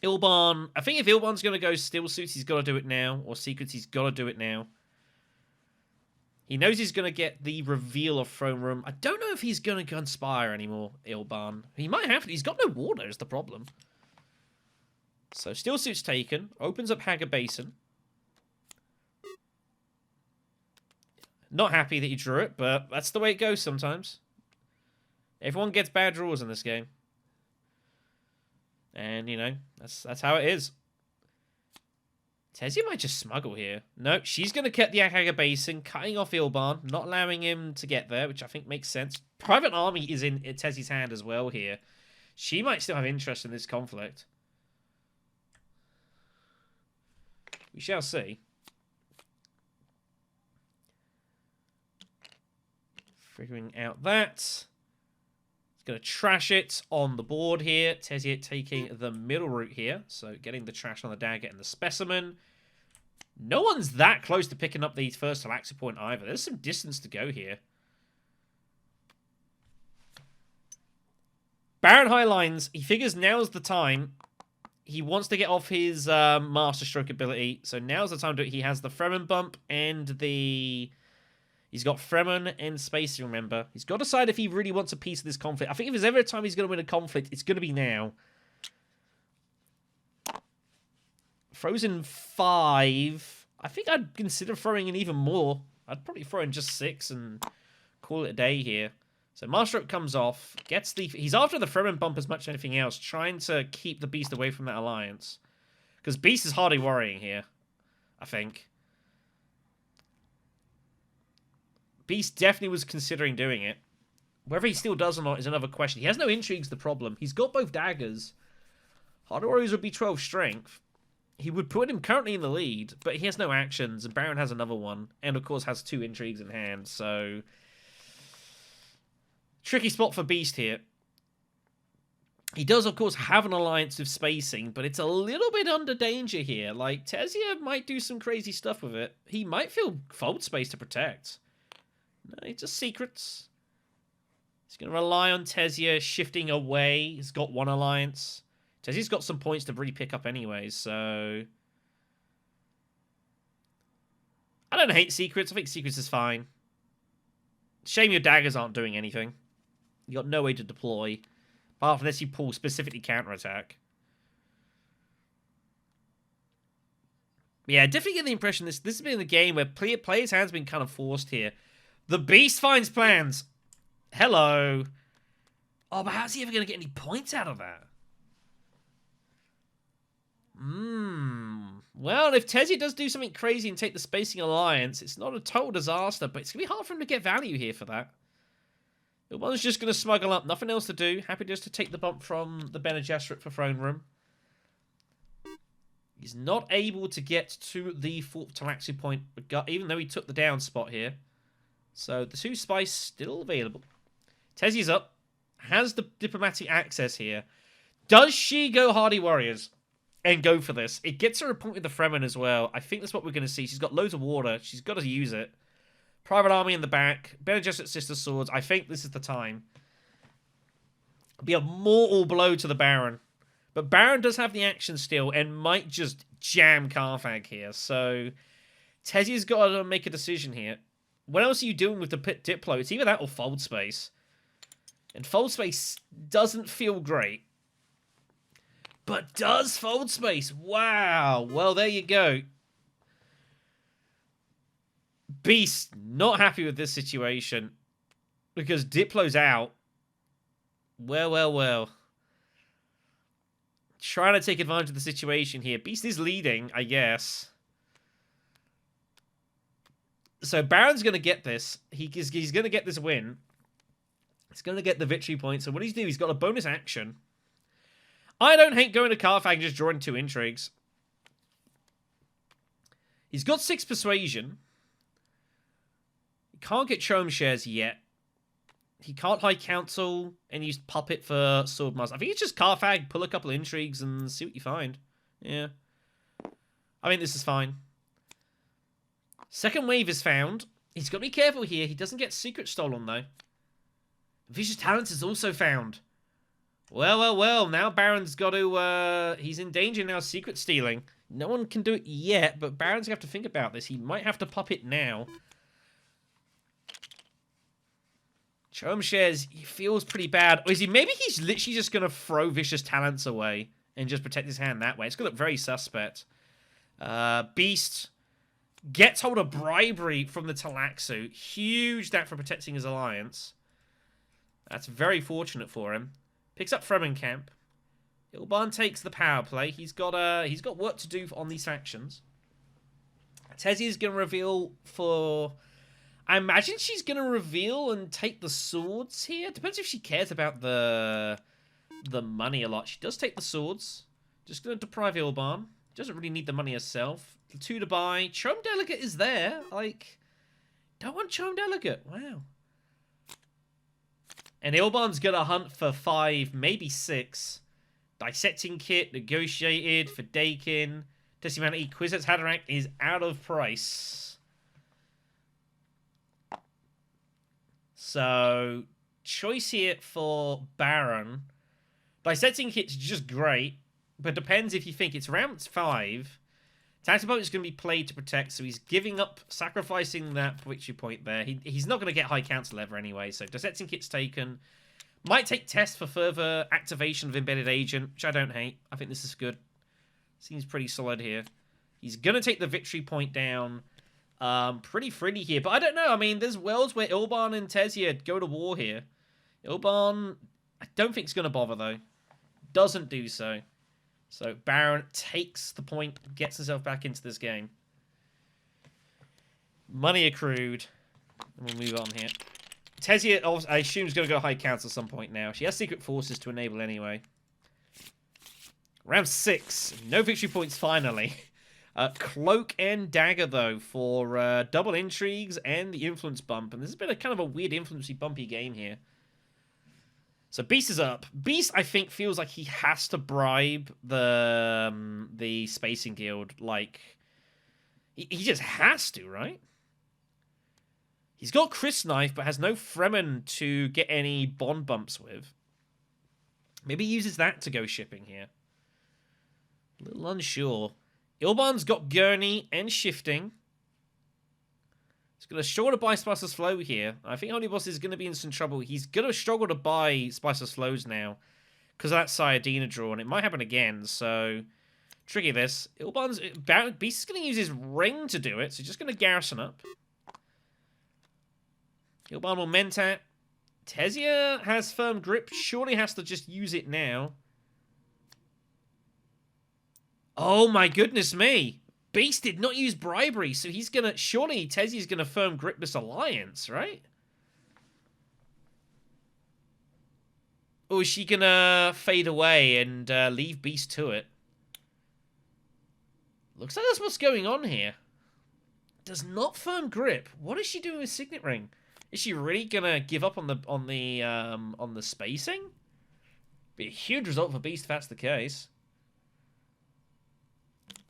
Ilban. I think if Ilban's going to go Still Suits, he's got to do it now. Or Secrets, he's got to do it now. He knows he's going to get the reveal of Throne Room. I don't know if he's going to Conspire anymore, Ilban. He might have to. He's got no water is the problem. So Still Suits taken. Opens up Haggard Basin. Not happy that he drew it, but that's the way it goes sometimes. Everyone gets bad draws in this game. And, you know, that's how it is. Tezzy might just smuggle here. No, she's going to cut the Haggard Basin, cutting off Ilban, not allowing him to get there, which I think makes sense. Private Army is in Tezzy's hand as well here. She might still have interest in this conflict. We shall see. Figuring out that. It's going to trash it on the board here. Tezzy taking the middle route here. So getting the trash on the dagger and the specimen. No one's that close to picking up the first Alaxir point either. There's some distance to go here. Baron Highlines, he figures now's the time. He wants to get off his Master Stroke ability. So now's the time to do it. He has the Fremen bump and the... He's got Fremen and Space, remember. He's got to decide if he really wants a piece of this conflict. I think if there's ever a time he's going to win a conflict, it's going to be now. Frozen 5. I think I'd consider throwing in even more. I'd probably throw in just 6 and call it a day here. So Marstroke comes off. Gets the... He's after the Fremen bump as much as anything else, trying to keep the Beast away from that alliance. Because Beast is hardly worrying here, I think. Beast definitely was considering doing it. Whether he still does or not is another question. He has no intrigues, the problem. He's got both daggers. Harder Warriors would be 12 strength. He would put him currently in the lead, but he has no actions, and Baron has another one. And, of course, has 2 intrigues in hand, so... Tricky spot for Beast here. He does, of course, have an alliance with spacing, but it's a little bit under danger here. Like, Tezia might do some crazy stuff with it. He might feel fold space to protect. No, it's just secrets. He's going to rely on Tezia shifting away. He's got 1 alliance. Tezia's got some points to really pick up anyways, so... I don't hate secrets. I think secrets is fine. Shame your daggers aren't doing anything. You got no way to deploy. Apart from this, you pull specifically counterattack. Yeah, definitely get the impression this has been a game where players' hands been kind of forced here. The Beast finds plans. Hello. Oh, but how's he ever going to get any points out of that? Well, if Tezia does do something crazy and take the Spacing Alliance, it's not a total disaster, but it's going to be hard for him to get value here for that. The one's just going to smuggle up. Nothing else to do. Happy just to take the bump from the Bene Gesserit for Throne Room. He's not able to get to the 4th Talaxi point, even though he took the down spot here. So the 2 spies still available. Tezia's up. Has the diplomatic access here. Does she go Hardy Warriors and go for this? It gets her a point with the Fremen as well. I think that's what we're going to see. She's got loads of water. She's got to use it. Private Army in the back. Bene Gesserit Sister Swords. I think this is the time. Be a mortal blow to the Baron. But Baron does have the action still and might just jam Carthag here. So Tezia's got to make a decision here. What else are you doing with the Diplo? It's either that or Fold Space. And Fold Space doesn't feel great. But does Fold Space? Wow. Well, there you go. Beast not happy with this situation. Because Diplo's out. Well, well, well. Trying to take advantage of the situation here. Beast is leading, I guess. So Baron's going to get this. He's going to get this win. He's going to get the victory point. So what he's doing, he's got a bonus action. I don't hate going to Carthag and just drawing 2 intrigues. He's got 6 persuasion. He can't get Chome shares yet. He can't High Council and use Puppet for Sword Master. I think it's just Carthag, pull a couple of intrigues and see what you find. Yeah. I mean, this is fine. Second wave is found. He's got to be careful here. He doesn't get Secret stolen, though. Vicious Talents is also found. Well, well, well. Now Baron's got to... he's in danger now, Secret stealing. No one can do it yet, but Baron's going to have to think about this. He might have to Puppet now. Chome shares, he feels pretty bad. Or is he... Maybe he's literally just going to throw Vicious Talents away and just protect his hand that way. It's going to look very suspect. Beast gets hold of bribery from the Talaxu. Huge that for protecting his alliance. That's very fortunate for him. Picks up Fremen Camp. Ilban takes the power play. He's got work to do on these factions. Tezia's going to reveal for... I imagine she's going to reveal and take the swords here. Depends if she cares about the money a lot. She does take the swords. Just going to deprive Ilban. Doesn't really need the money herself. 2 to buy. Chome Delegate is there. Like, don't want Chome Delegate. Wow. And Ilban's going to hunt for 5, maybe 6. Dissecting Kit, negotiated for Dakin. Decimanity, Kwisatz Haderach is out of price. So, choice here for Baron. Dissecting Kit's just great, but depends if you think it's round 5. Tactical Boat is going to be played to protect, so he's giving up, sacrificing that victory point there. He's not going to get High Council ever anyway, so Dissecting Kit's taken. Might take Test for further activation of Embedded Agent, which I don't hate. I think this is good. Seems pretty solid here. He's going to take the victory point down pretty freely here, but I don't know. I mean, there's worlds where Ilban and Tezia go to war here. Ilban, I don't think is going to bother, though. Doesn't do so. So Baron takes the point, gets himself back into this game. Money accrued. We'll move on here. Tezia, I assume, is going to go High Council at some point now. She has Secret Forces to enable anyway. Round 6. No victory points, finally. Cloak and Dagger, though, for double intrigues and the influence bump. And this has been a kind of a weird influencey bumpy game here. So Beast is up. Beast, I think, feels like he has to bribe the Spacing Guild. Like, he just has to, right? He's got Chris Knife, but has no Fremen to get any bond bumps with. Maybe he uses that to go shipping here. A little unsure. Ilban's got Gurney and Shifting. He's going to struggle to buy Spiceless Flow here. I think Holyboss is going to be in some trouble. He's going to struggle to buy Spiceless Flows now because of that Sayadina draw, and it might happen again, so tricky this. Beast is going to use his ring to do it, so he's just going to garrison up. Ilban will Mentat. Tezia has firm grip. Surely has to just use it now. Oh my goodness me. Beast did not use bribery, so he's gonna... Surely Tezia's gonna firm grip this alliance, right? Or is she gonna fade away and leave Beast to it? Looks like that's what's going on here. Does not firm grip. What is she doing with Signet Ring? Is she really gonna give up on the spacing? Be a huge result for Beast if that's the case.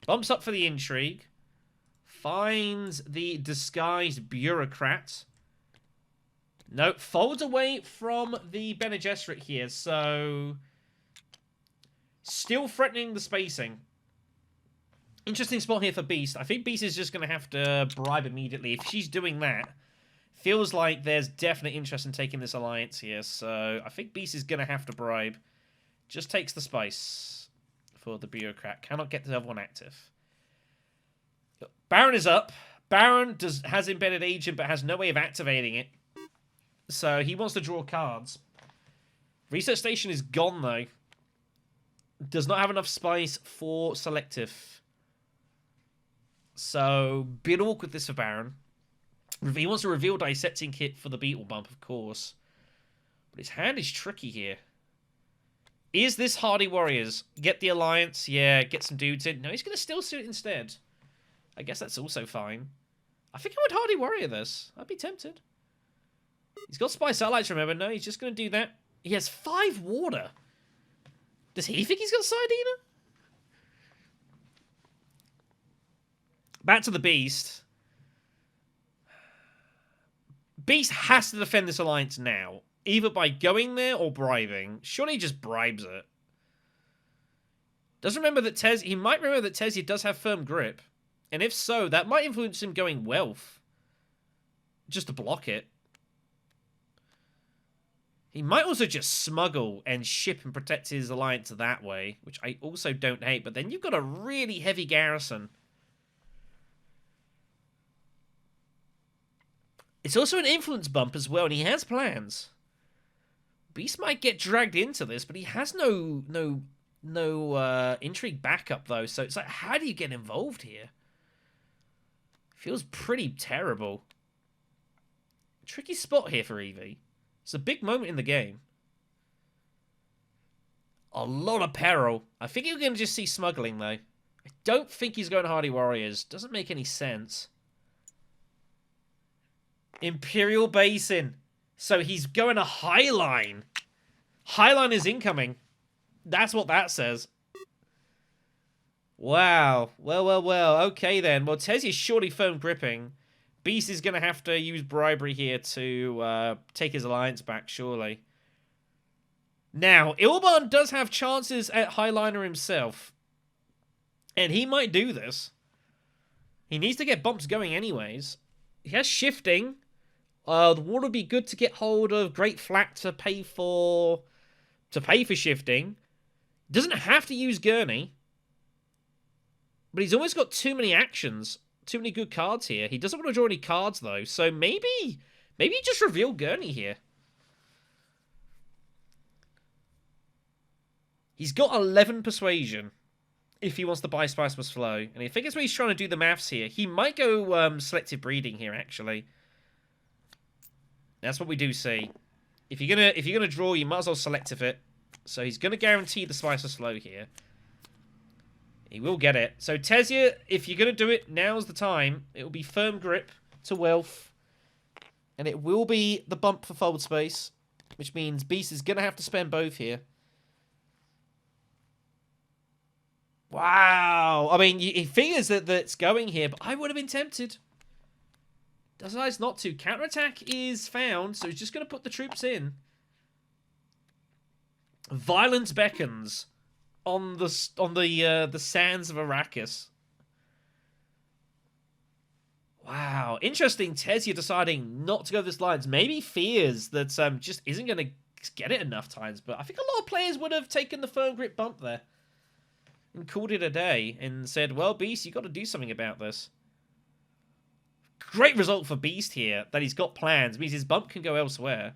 Bumps up for the intrigue. Finds the disguised bureaucrat. No, folds away from the Bene Gesserit here, so... Still threatening the spacing. Interesting spot here for Beast. I think Beast is just going to have to bribe immediately. If she's doing that, feels like there's definite interest in taking this alliance here, so I think Beast is going to have to bribe. Just takes the spice for the bureaucrat. Cannot get the other one active. Baron is up. Baron has embedded agent, but has no way of activating it. So he wants to draw cards. Research station is gone, though. Does not have enough spice for selective. So, bit awkward this for Baron. He wants to reveal dissecting kit for the beetle bump, of course. But his hand is tricky here. Is this Hardy Warriors? Get the alliance, yeah, get some dudes in. No, he's going to still suit instead. I guess that's also fine. I think I would Hardy Warrior this. I'd be tempted. He's got Spy Satellites, remember? No, he's just going to do that. He has 5 water. Does he think he's got Sidena? Back to the Beast. Beast has to defend this alliance now. Either by going there or bribing. Surely he just bribes it. Does remember that he might remember that Tessia does have firm grip. And if so, that might influence him going wealth. Just to block it. He might also just smuggle and ship and protect his alliance that way, which I also don't hate, but then you've got a really heavy garrison. It's also an influence bump as well, and he has plans. Beast might get dragged into this, but he has no intrigue backup, though, so it's like, how do you get involved here? Feels pretty terrible. Tricky spot here for Evie. It's a big moment in the game. A lot of peril. I think you're going to just see smuggling, though. I don't think he's going Hardy Warriors. Doesn't make any sense. Imperial Basin. So he's going to Highline. Highline is incoming. That's what that says. Wow. Well. Okay, then. Well, Tessia's surely firm gripping. Beast is going to have to use bribery here to take his alliance back, surely. Now, Ilban does have chances at Highliner himself. And he might do this. He needs to get bumps going anyways. He has shifting. The water would be good to get hold of Great Flat to pay for shifting. Doesn't have to use Gurney. But he's almost got too many actions. Too many good cards here. He doesn't want to draw any cards, though. So maybe just reveal Gurney here. He's got 11 persuasion if he wants to buy Spice Must Flow. And I think it's where he's trying to do the maths here. He might go selective breeding here, actually. That's what we do see. If you're gonna draw, you might as well selective it. So he's gonna guarantee the Spice Must Flow here. He will get it. So Tessia, if you're going to do it, now's the time. It will be firm grip to wealth. And it will be the bump for fold space. Which means Beast is going to have to spend both here. Wow. I mean, he figures that it's going here, but I would have been tempted. Decides not to. Counterattack is found, so he's just going to put the troops in. Violence beckons. On the sands of Arrakis. Wow. Interesting, Tessia deciding not to go this alliance. Maybe fears that just isn't going to get it enough times. But I think a lot of players would have taken the firm grip bump there. And called it a day. And said, well, Beast, you've got to do something about this. Great result for Beast here. That he's got plans. It means his bump can go elsewhere.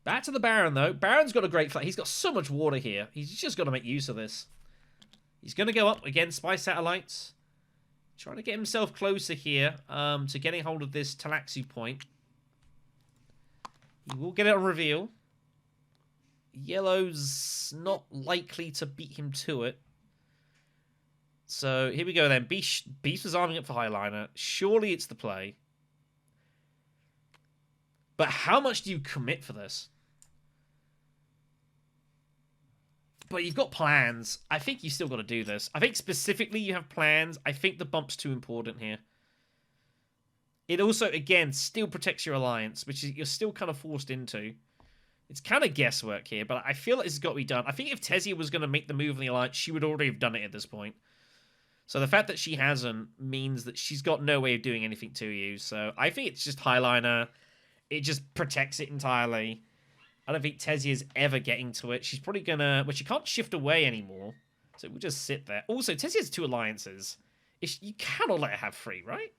Back to the Baron, though. Baron's got a great flat. He's got so much water here. He's just got to make use of this. He's going to go up again, Spy Satellites. Trying to get himself closer here to getting hold of this Talaxu point. He will get it on reveal. Yellow's not likely to beat him to it. So, here we go then. Beast was arming up for Highliner. Surely it's the play. But how much do you commit for this? But you've got plans. I think you still got to do this. I think specifically you have plans. I think the bump's too important here. It also, again, still protects your alliance, which is, you're still kind of forced into. It's kind of guesswork here, but I feel like this has got to be done. I think if Tessia was going to make the move in the alliance, she would already have done it at this point. So the fact that she hasn't means that she's got no way of doing anything to you. So I think it's just Highliner. It just protects it entirely. I don't think Tessia's ever getting to it. She's probably going to... Well, she can't shift away anymore. So it will just sit there. Also, Tessia has 2 alliances. You cannot let her have 3, right?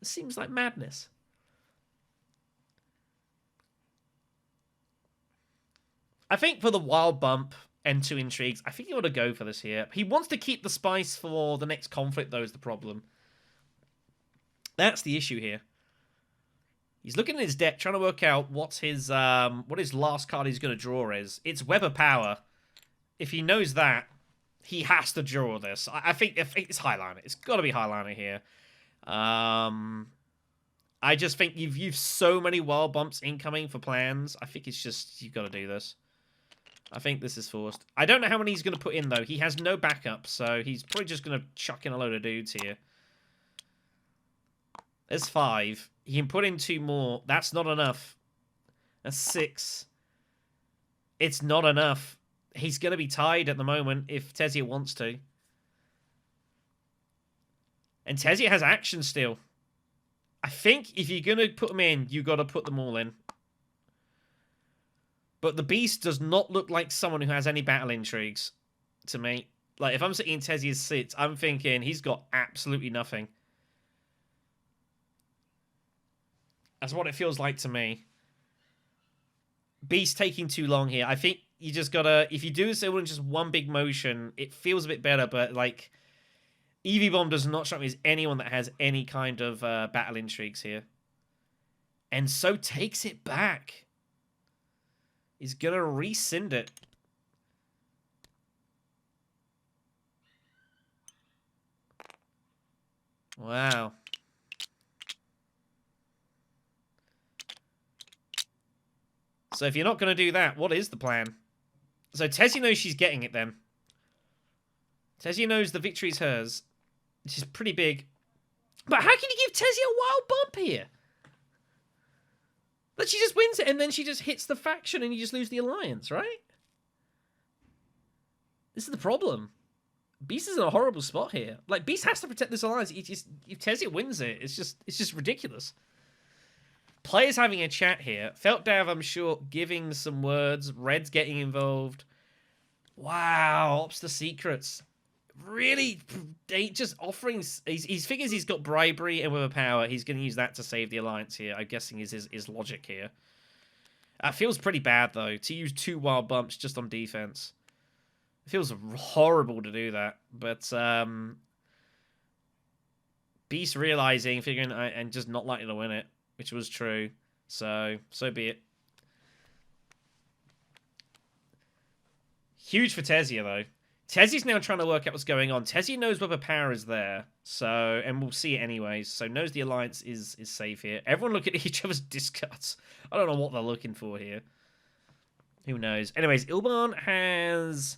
It seems like madness. I think for the wild bump and 2 intrigues, I think he ought to go for this here. He wants to keep the spice for the next conflict, though, is the problem. That's the issue here. He's looking at his deck, trying to work out what his last card he's going to draw is. It's Web of Power. If he knows that, he has to draw this. I think it's Highliner. It's got to be Highliner here. I just think you've so many wild bumps incoming for plans. I think it's just, you've got to do this. I think this is forced. I don't know how many he's going to put in, though. He has no backup, so he's probably just going to chuck in a load of dudes here. There's 5. He can put in 2 more. That's not enough. That's 6. It's not enough. He's going to be tied at the moment if Tessia wants to. And Tessia has action still. I think if you're going to put them in, you got to put them all in. But the Beast does not look like someone who has any battle intrigues to me. Like, if I'm sitting in Tessia's seats, I'm thinking he's got absolutely nothing. That's what it feels like to me. Beast taking too long here. I think you just gotta... If you do this in just one big motion, it feels a bit better, but, like... EVBBomb does not strike me as anyone that has any kind of battle intrigues here. And so takes it back. He's gonna rescind it. Wow. So if you're not going to do that, what is the plan? So Tessia knows she's getting it then. Tessia knows the victory is hers, which is pretty big. But how can you give Tessia a wild bump here? Like, she just wins it and then she just hits the faction and you just lose the alliance, right? This is the problem. Beast is in a horrible spot here. Like, Beast has to protect this alliance. If Tessia wins it, it's just ridiculous. Players having a chat here. Felkdav, I'm sure, giving some words. Red's getting involved. Wow, ops the secrets. Really, just offering... He figures he's got bribery and with a power. He's going to use that to save the alliance here. I'm guessing is his logic here. Feels pretty bad, though, to use 2 wild bumps just on defense. It feels horrible to do that. But, Beast realizing, figuring, and just not likely to win it. Which was true. So be it. Huge for Tessia, though. Tessia's now trying to work out what's going on. Tessia knows whether power is there. So, and we'll see it anyways. So knows the alliance is safe here. Everyone look at each other's discards. I don't know what they're looking for here. Who knows? Anyways, Ilban has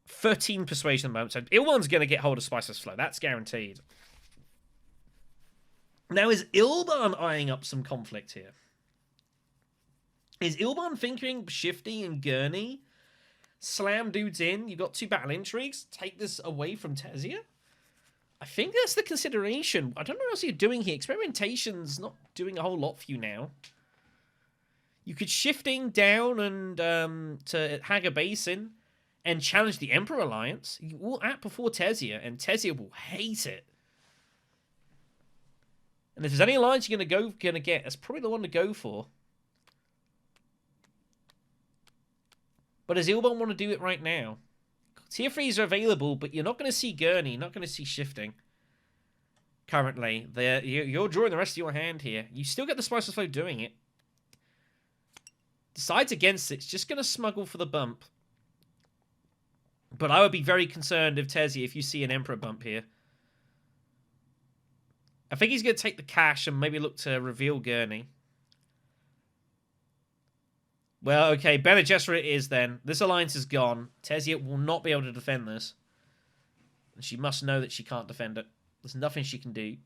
13 persuasion at the moment. So Ilban's going to get hold of Spiceless Flow. That's guaranteed. Now, is Ilban eyeing up some conflict here? Is Ilban thinking Shifty and Gurney? Slam dudes in. You've got 2 battle intrigues. Take this away from Tessia? I think that's the consideration. I don't know what else you're doing here. Experimentation's not doing a whole lot for you now. You could Shifting down and to Haga Basin and challenge the Emperor Alliance. You will act before Tessia, and Tessia will hate it. And if there's any alliance you're gonna get, that's probably the one to go for. But does Ilban want to do it right now? Tier 3s are available, but you're not going to see Gurney, not going to see Shifting. Currently, you're drawing the rest of your hand here. You still get the Spiceless Flow doing it. Decides against it. It's just going to smuggle for the bump. But I would be very concerned if Tezzy, if you see an Emperor bump here. I think he's going to take the cash and maybe look to reveal Gurney. Well, okay, Bene Gesserit it is then. This alliance is gone. Tezzy will not be able to defend this. And she must know that she can't defend it. There's nothing she can do.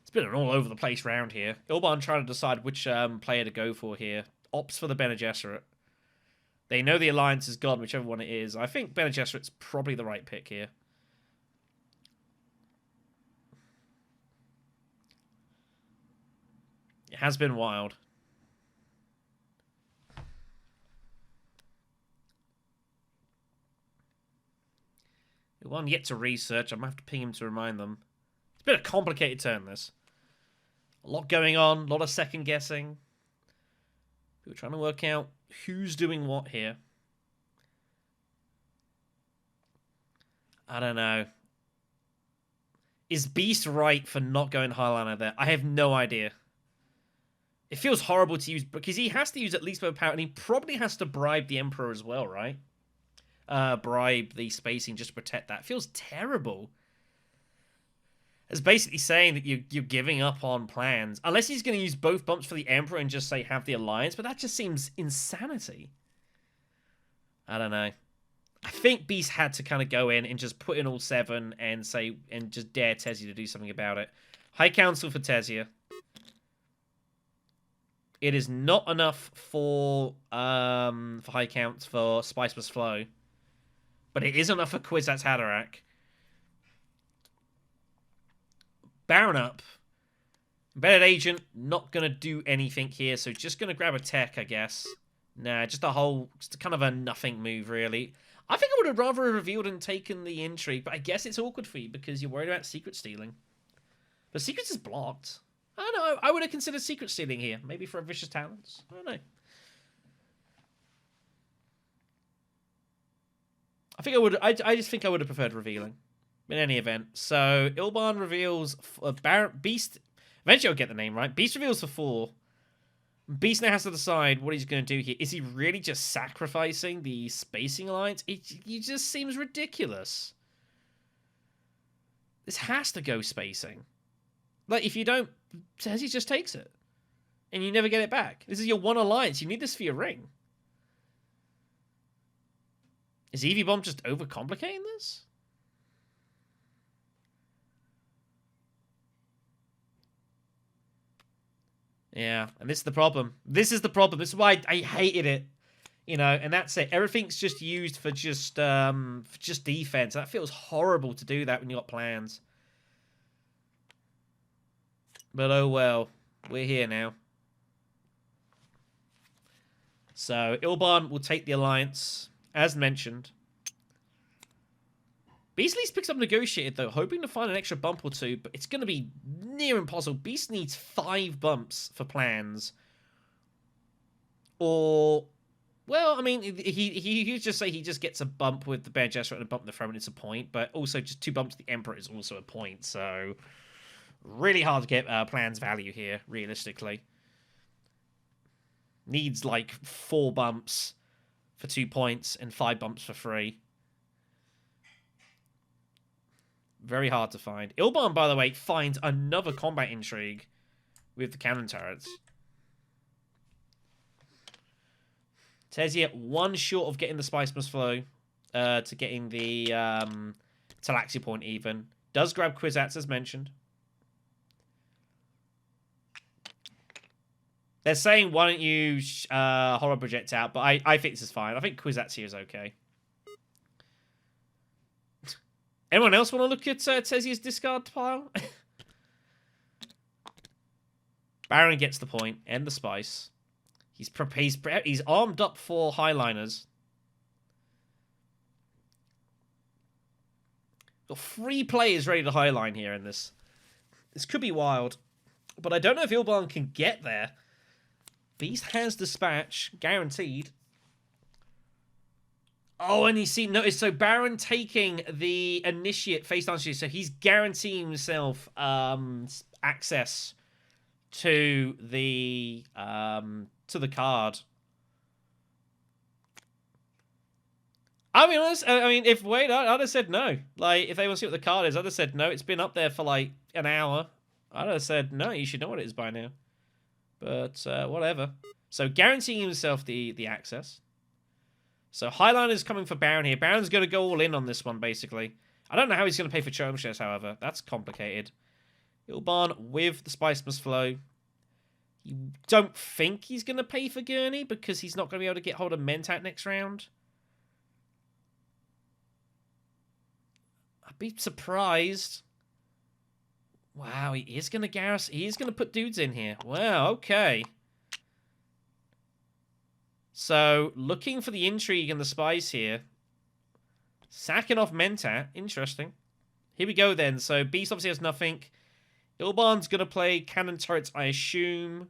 It's been an all over the place round here. Ilban trying to decide which player to go for here. Opts for the Bene Gesserit. They know the alliance is gone, whichever one it is. I think Bene Gesserit's probably the right pick here. It has been wild. One yet to research. I'm going to have to ping him to remind them. It's been a complicated turn, this. A lot going on. A lot of second guessing. People trying to work out who's doing what here. I don't know. Is Beast right for not going Highliner there? I have no idea. It feels horrible to use, because he has to use at least more power, and he probably has to bribe the Emperor as well, right? Bribe the spacing just to protect that. It feels terrible. It's basically saying that you're giving up on plans. Unless he's going to use both bumps for the Emperor and just say, have the alliance, but that just seems insanity. I don't know. I think Beast had to kind of go in and just put in all 7 and say, and just dare Tezzy to do something about it. High Council for Tezia. It is not enough for High Count for Spice Must Flow. But it is enough for Kwisatz Haderach. Baron up. Embedded Agent, not going to do anything here, so just going to grab a tech, I guess. Nah, just kind of a nothing move, really. I think I would have rather revealed and taken the intrigue, but I guess it's awkward for you because you're worried about secret stealing. But secrets is blocked. I don't know. I would have considered secret stealing here. Maybe for a Vicious Talents. I don't know. I think I would. I just think I would have preferred revealing. In any event. So, Ilban reveals Beast. Eventually I'll get the name right. Beast reveals for 4. Beast now has to decide what he's going to do here. Is he really just sacrificing the Spacing Alliance? It just seems ridiculous. This has to go spacing. Like, if you don't, Tezzy just takes it. And you never get it back. This is your one alliance. You need this for your ring. Is EVBBomb just overcomplicating this? Yeah, and this is the problem. This is the problem. This is why I hated it. You know, and that's it. Everything's just used for just defense. That feels horrible to do that when you got plans. But oh well. We're here now. So, Ilban will take the alliance, as mentioned. Beast at least picks up Negotiated, though, hoping to find an extra bump or 2, but it's going to be near impossible. Beast needs 5 bumps for plans. Or, well, I mean, he just say he just gets a bump with the Bene Gesserit and a bump in the throne, and it's a point, but also just 2 bumps to the Emperor is also a point, so really hard to get plans value here, realistically. Needs, like, 4 bumps for 2 points and 5 bumps for 3. Very hard to find. Ilban, by the way, finds another combat intrigue with the cannon turrets. Tezia, 1 short of getting the Spice Must Flow to getting the Talaxia point even. Does grab Kwisatz, as mentioned. They're saying, why don't you Horror Project out, but I think this is fine. I think Kwisatz here is okay. Anyone else want to look at Tezia's discard pile? Baron gets the point and the spice. He's armed up for Highliners. Got 3 players ready to Highline here in this. This could be wild. But I don't know if Ilban can get there. Beast has dispatch, guaranteed. Oh, and you see, notice, so Baron taking the Initiate face down, so he's guaranteeing himself access to the card. I'll be honest, I mean, if I'd have said no. Like, if they want to see what the card is, I'd have said no. It's been up there for like an hour. I'd have said no, you should know what it is by now. But whatever. So guaranteeing himself the access. So Highliner's coming for Baron here. Baron's going to go all in on this one, basically. I don't know how he's going to pay for Chome shares, however. That's complicated. Ilban with the Spice Must Flow. You don't think he's going to pay for Gurney because he's not going to be able to get hold of Mentat next round. I'd be surprised. Wow, he is going to Garrus. He is going to put dudes in here. Wow, okay. So, looking for the intrigue and the spice here. Sacking off Mentat. Interesting. Here we go then. So, Beast obviously has nothing. Ilban's going to play cannon turrets, I assume.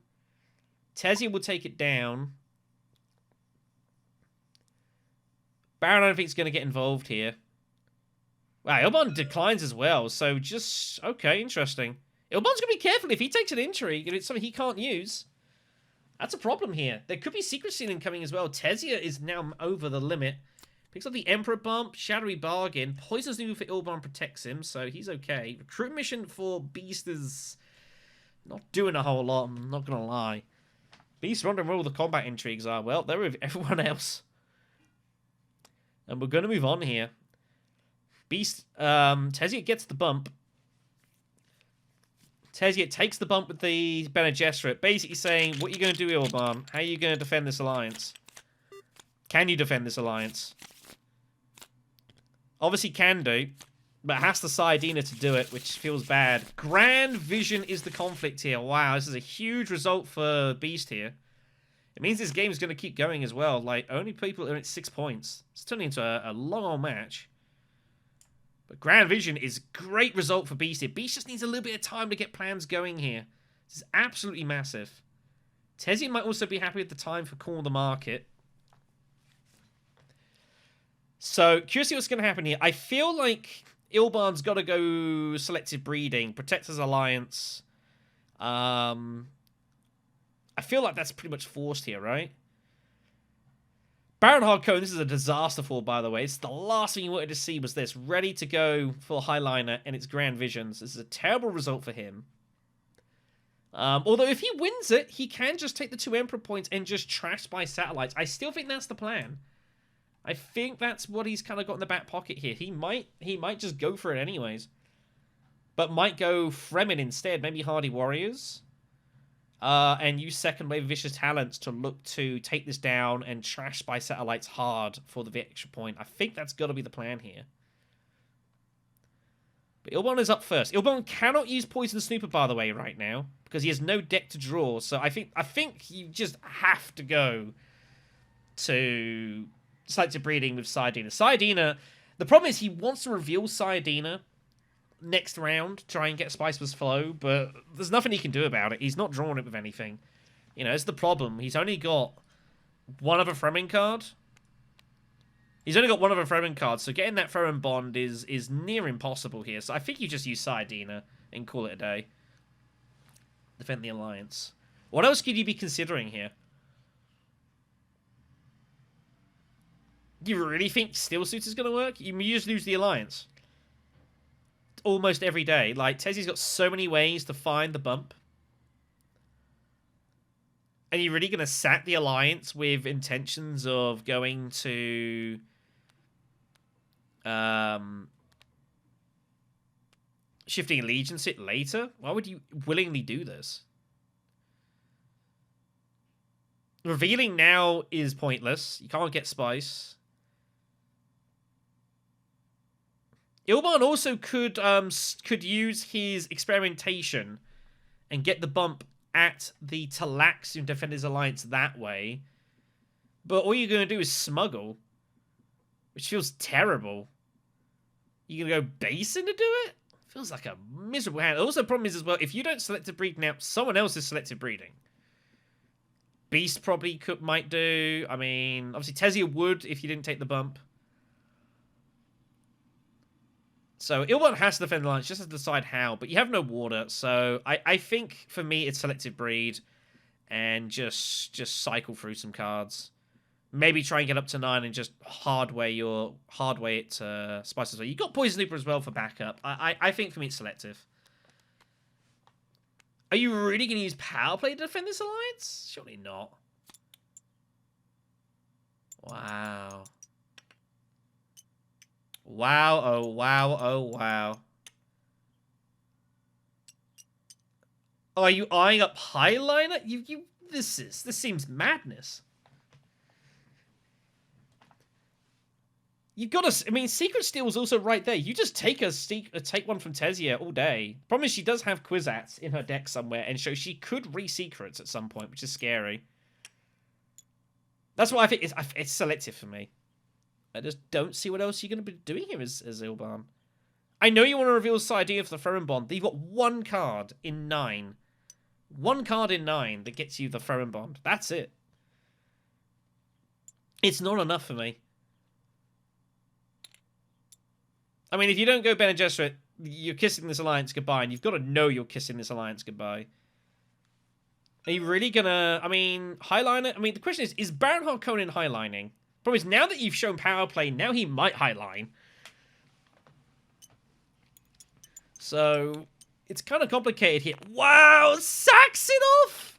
Tezia will take it down. Baron, I don't think, is going to get involved here. Wow, Ilban declines as well. So, just... Okay, interesting. Ilban's going to be careful if he takes an intrigue and it's something he can't use. That's a problem here. There could be Secret Ceiling coming as well. Tezia is now over the limit. Picks up the Emperor bump, Shadowy Bargain. Poison's new for Ilban protects him, so he's okay. Recruit mission for Beast is not doing a whole lot, I'm not going to lie. Beast wondering where all the combat intrigues are. Well, they're with everyone else. And we're going to move on here. Beast, Tezia gets the bump. Tezia takes the bump with the Bene Gesserit, basically saying, what are you going to do, Ilban? How are you going to defend this alliance? Can you defend this alliance? Obviously can do, but has to Saiyadina to do it, which feels bad. Grand Vision is the conflict here. Wow, this is a huge result for Beast here. It means this game is going to keep going as well. Like, only people are at 6 points. It's turning into a long old match. But Grand Vision is a great result for Beast here. Beast just needs a little bit of time to get plans going here. This is absolutely massive. Tezia might also be happy at the time for Corner the Market. So, curious to see what's going to happen here. I feel like Ilban's got to go selective breeding, protect his alliance. I feel like that's pretty much forced here, right? Baron Hardcone, this is a disaster for, by the way. It's the last thing you wanted to see was this. Ready to go for Highliner and its Grand Visions. This is a terrible result for him. Although if he wins it, he can just take the 2 Emperor points and just trash by satellites. I still think that's the plan. I think that's what he's kind of got in the back pocket here. He might just go for it anyways. But might go Fremen instead. Maybe Hardy Warriors. And use second wave Vicious Talents to look to take this down and trash by satellites hard for the extra point. I think that's got to be the plan here. But Ilban is up first. Ilban cannot use Poison Snooper, by the way, right now, because he has no deck to draw. So I think you just have to go to selective breeding with Saiyadina. Saiyadina, the problem is he wants to reveal Saiyadina next round, try and get Spice Must Flow, but there's nothing he can do about it. He's not drawing it with anything. You know, it's the problem. He's only got one other Fremen card. He's only got one other Fremen card, so getting that Fremen bond is near impossible here. So I think you just use Saiyadina and call it a day. Defend the alliance. What else could you be considering here? Do you really think Steel Suit is going to work? You just lose the alliance almost every day. Like, Tezia's got so many ways to find the bump. And you're really going to sack the alliance with intentions of going to Shifting Allegiance it later? Why would you willingly do this? Revealing now is pointless. You can't get Spice. Ilban also could use his experimentation and get the bump at the Talax and defend his alliance that way. But all you're going to do is smuggle, which feels terrible. You're going to go Basin to do it? Feels like a miserable hand. Also, the problem is as well, if you don't selective breed now, someone else is selective breeding. Beast probably might do. I mean, obviously Tezia would if you didn't take the bump. So Ilbon has to defend the lines, just has to decide how. But you have no water, so I think for me it's selective breed, and just cycle through some cards. Maybe try and get up to 9 and just hardware it to Spice as well. You got Poison Looper as well for backup. I think for me it's selective. Are you really going to use Power Play to defend this alliance? Surely not. Wow. Wow, oh wow, oh wow. Oh, are you eyeing up Highliner? This seems madness. You've got to. I mean, Secret Steel's also right there. You just take take one from Tesia all day. Problem is, she does have Kwisatz in her deck somewhere, and so she could re-secrets at some point, which is scary. That's why I think it's selective for me. I just don't see what else you're going to be doing here as Ilban. I know you want to reveal this idea for the Throne Bond. You've got one card in 9. One card in 9 that gets you the Throne Bond. That's it. It's not enough for me. I mean, if you don't go Bene Gesserit, you're kissing this alliance goodbye, and you've got to know you're kissing this alliance goodbye. Are you really gonna... I mean, Highliner... I mean, the question is Baron Harkonnen highlining? Problem is, now that you've shown Power Play, now he might highline. So, it's kind of complicated here. Wow! Sacks it off!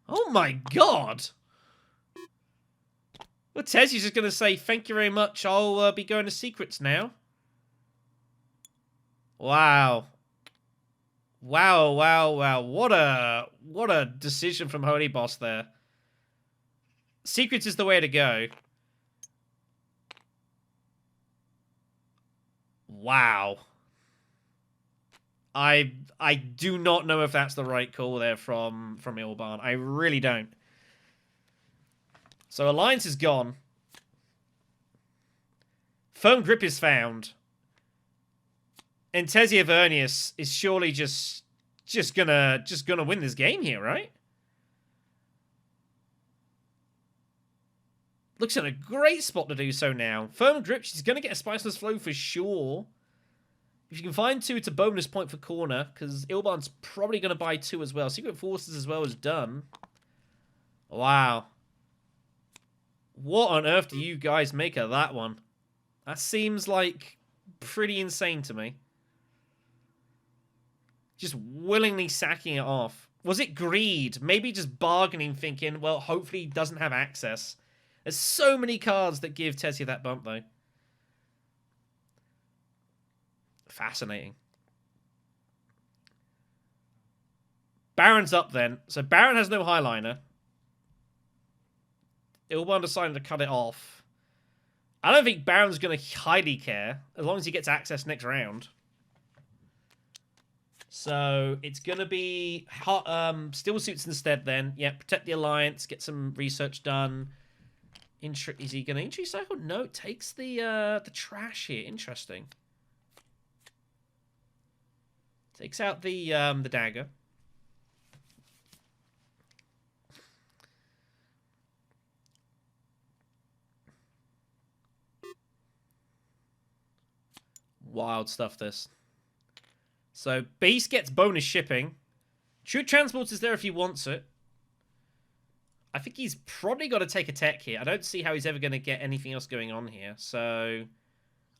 Oh my god! Well, Tezzy's just going to say, thank you very much, I'll be going to Secrets now. Wow. Wow, wow, wow. What a decision from Holyboss there. Secrets is the way to go. Wow. I do not know if that's the right call there from Ilban. I really don't. So Alliance is gone. Firm Grip is found. And Tesia Vernius is surely just gonna win this game here, right? Looks in a great spot to do so now. Firm Grip, she's gonna get a Spiceless Flow for sure. If you can find 2, it's a bonus point for corner, because Ilban's probably gonna buy 2 as well. Secret Forces as well is done. Wow. What on earth do you guys make of that one? That seems like pretty insane to me. Just willingly sacking it off. Was it greed? Maybe just bargaining, thinking, well, hopefully he doesn't have access. There's so many cards that give Tesia that bump, though. Fascinating. Baron's up, then. So Baron has no Highliner. Ilban decided to cut it off. I don't think Baron's going to highly care, as long as he gets access next round. So, it's going to be Steel Suits instead then. Yeah, protect the Alliance, get some research done. Is he going to entry cycle? No, it takes the trash here. Interesting. Takes out the dagger. Wild stuff, this. So, base gets bonus shipping. Troop Transport is there if he wants it. I think he's probably got to take a tech here. I don't see how he's ever going to get anything else going on here. So,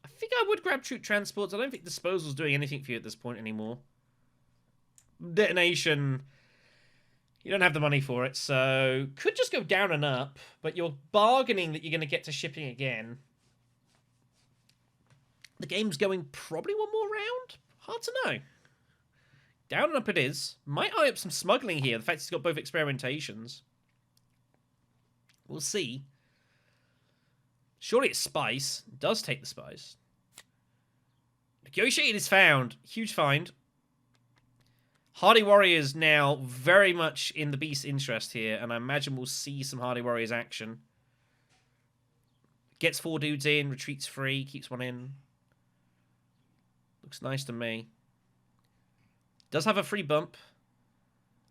I think I would grab Troop Transports. I don't think Disposal's doing anything for you at this point anymore. Detonation, you don't have the money for it. So, could just go down and up. But you're bargaining that you're going to get to shipping again. The game's going probably one more round? Hard to know. Down and up it is. Might eye up some smuggling here. The fact he's got both experimentations. We'll see. Surely it's Spice. It does take the Spice. Negotiated is found. Huge find. Hardy Warriors now very much in the Beast's interest here. And I imagine we'll see some Hardy Warriors action. Gets 4 dudes in. Retreats 3. Keeps 1 in. Looks nice to me. Does have a free bump.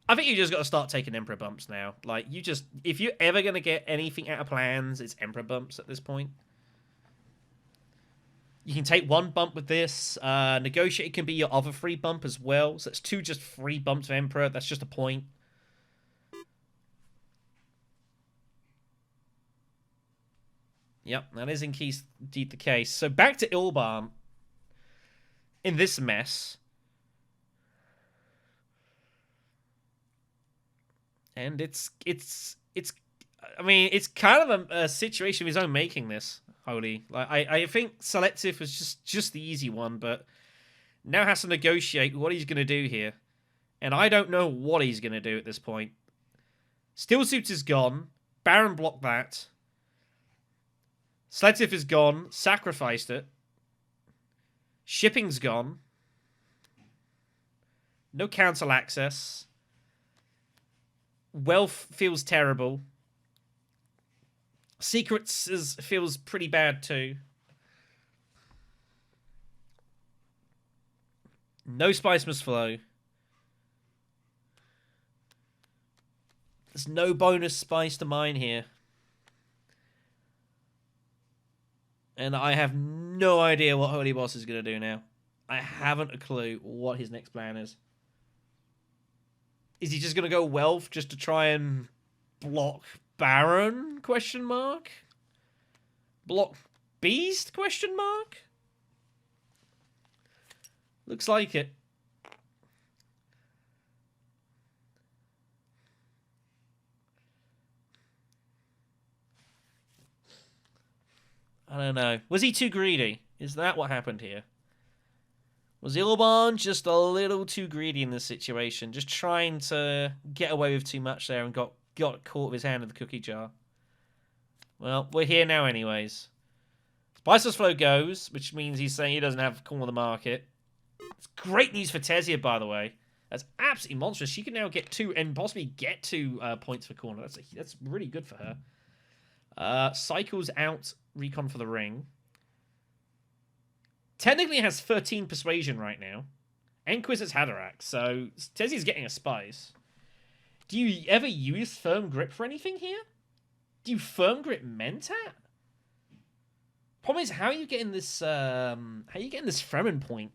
I think you just got to start taking Emperor bumps now. Like, if you're ever going to get anything out of plans, it's Emperor bumps at this point. You can take one bump with this. Negotiate can be your other free bump as well. So it's 2 just free bumps of Emperor. That's just a point. Yep, that is indeed the case. So back to EVBBomb. In this mess. And it's I mean, it's kind of a situation of his own making, this, Holy. Like, I think Selective was just the easy one, but now has to negotiate what he's going to do here. And I don't know what he's going to do at this point. Steel Suits is gone. Baron blocked that. Selective is gone. Sacrificed it. Shipping's gone. No council access. Wealth feels terrible. Secrets feels pretty bad too. No spice must flow. There's no bonus spice to mine here. And I have no idea what Holyboss is going to do now. I haven't a clue what his next plan is. Is he just going to go Wealth just to try and block Baron? Question mark. Block Beast? Question mark. Looks like it. I don't know. Was he too greedy? Is that what happened here? Was EVBBomb just a little too greedy in this situation? Just trying to get away with too much there and got caught with his hand in the cookie jar? Well, we're here now anyways. Spiceless Flow goes, which means he's saying he doesn't have corner of the market. It's great news for Tezia, by the way. That's absolutely monstrous. She can now get 2 and possibly get 2 points for corner. That's really good for her. Cycles out Recon for the ring. Technically has 13 persuasion right now. And Quizzes Haderach, so Tezia's getting a spice. Do you ever use Firm Grip for anything here? Do you Firm Grip Mentat? Problem is, how are you getting this Fremen point?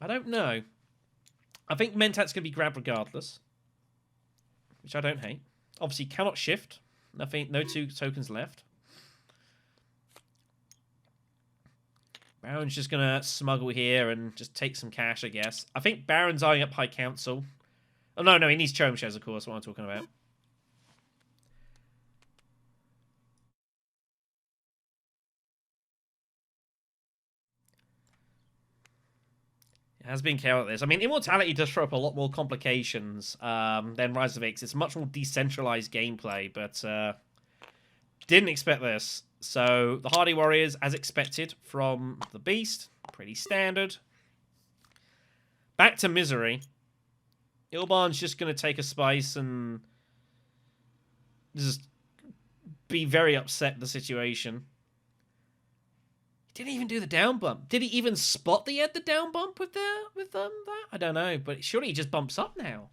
I don't know. I think Mentat's gonna be grabbed regardless. Which I don't hate. Obviously cannot shift. Nothing, no 2 tokens left. Baron's just gonna smuggle here and just take some cash, I guess. I think Baron's eyeing up High Council. Oh, no, he needs Chome Shares, of course, what I'm talking about. It has been chaotic, this. I mean, Immortality does throw up a lot more complications than Rise of X. It's much more decentralized gameplay, but didn't expect this. So, the Hardy Warriors, as expected from the Beast. Pretty standard. Back to Misery. EVBBomb's just going to take a spice and just be very upset at the situation. He didn't even do the down bump. Did he even spot the down bump with that? I don't know, but surely he just bumps up now.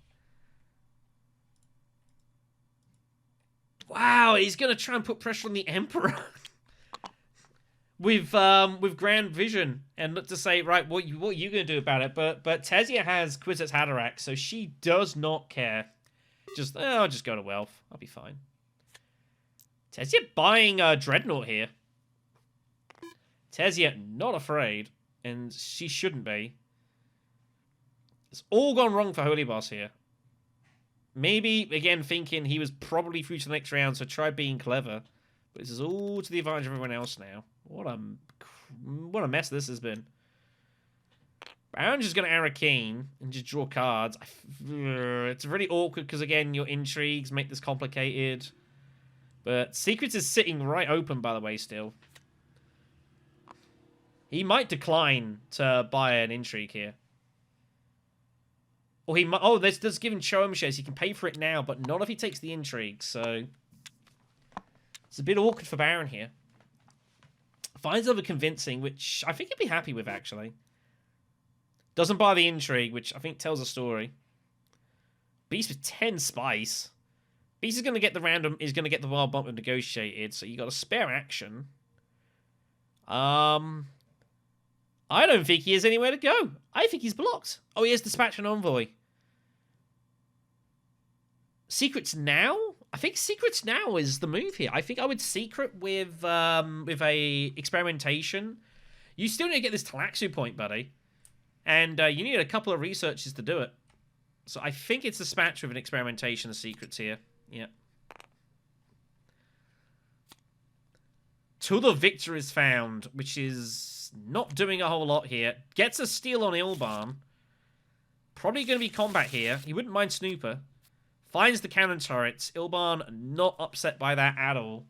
Wow, he's going to try and put pressure on the Emperor. with Grand Vision, and look to say, right, what are you going to do about it? But Tezia has Quizzes Haderach, so she does not care. Just, I'll just go to Wealth. I'll be fine. Tezia buying Dreadnought here. Tezia not afraid, and she shouldn't be. It's all gone wrong for Holyboss here. Maybe, again, thinking he was probably through to the next round, so try being clever. But this is all to the advantage of everyone else now. What a mess this has been. Baron's just going to Arakeen and just draw cards. It's really awkward because, again, your intrigues make this complicated. But Secrets is sitting right open, by the way, still. He might decline to buy an intrigue here. Or he might... Oh, there's given Chome Shares. He can pay for it now, but not if he takes the intrigue, so... It's a bit awkward for Baron here. Finds over convincing, which I think he'd be happy with, actually. Doesn't buy the intrigue, which I think tells a story. Beast with 10 spice. Beast is going to get the wild bump negotiated, so you got a spare action. I don't think he has anywhere to go. I think he's blocked. Oh, he has dispatch an envoy. Secrets now? I think secrets now is the move here. I think I would secret with a experimentation. You still need to get this Talaxu point, buddy. And you need a couple of researches to do it. So I think it's dispatch with an experimentation of secrets here. Yeah. Till the victor is found, which is not doing a whole lot here. Gets a steal on Ilban. Probably going to be combat here. He wouldn't mind Snooper. Finds the cannon turrets. Ilban not upset by that at all.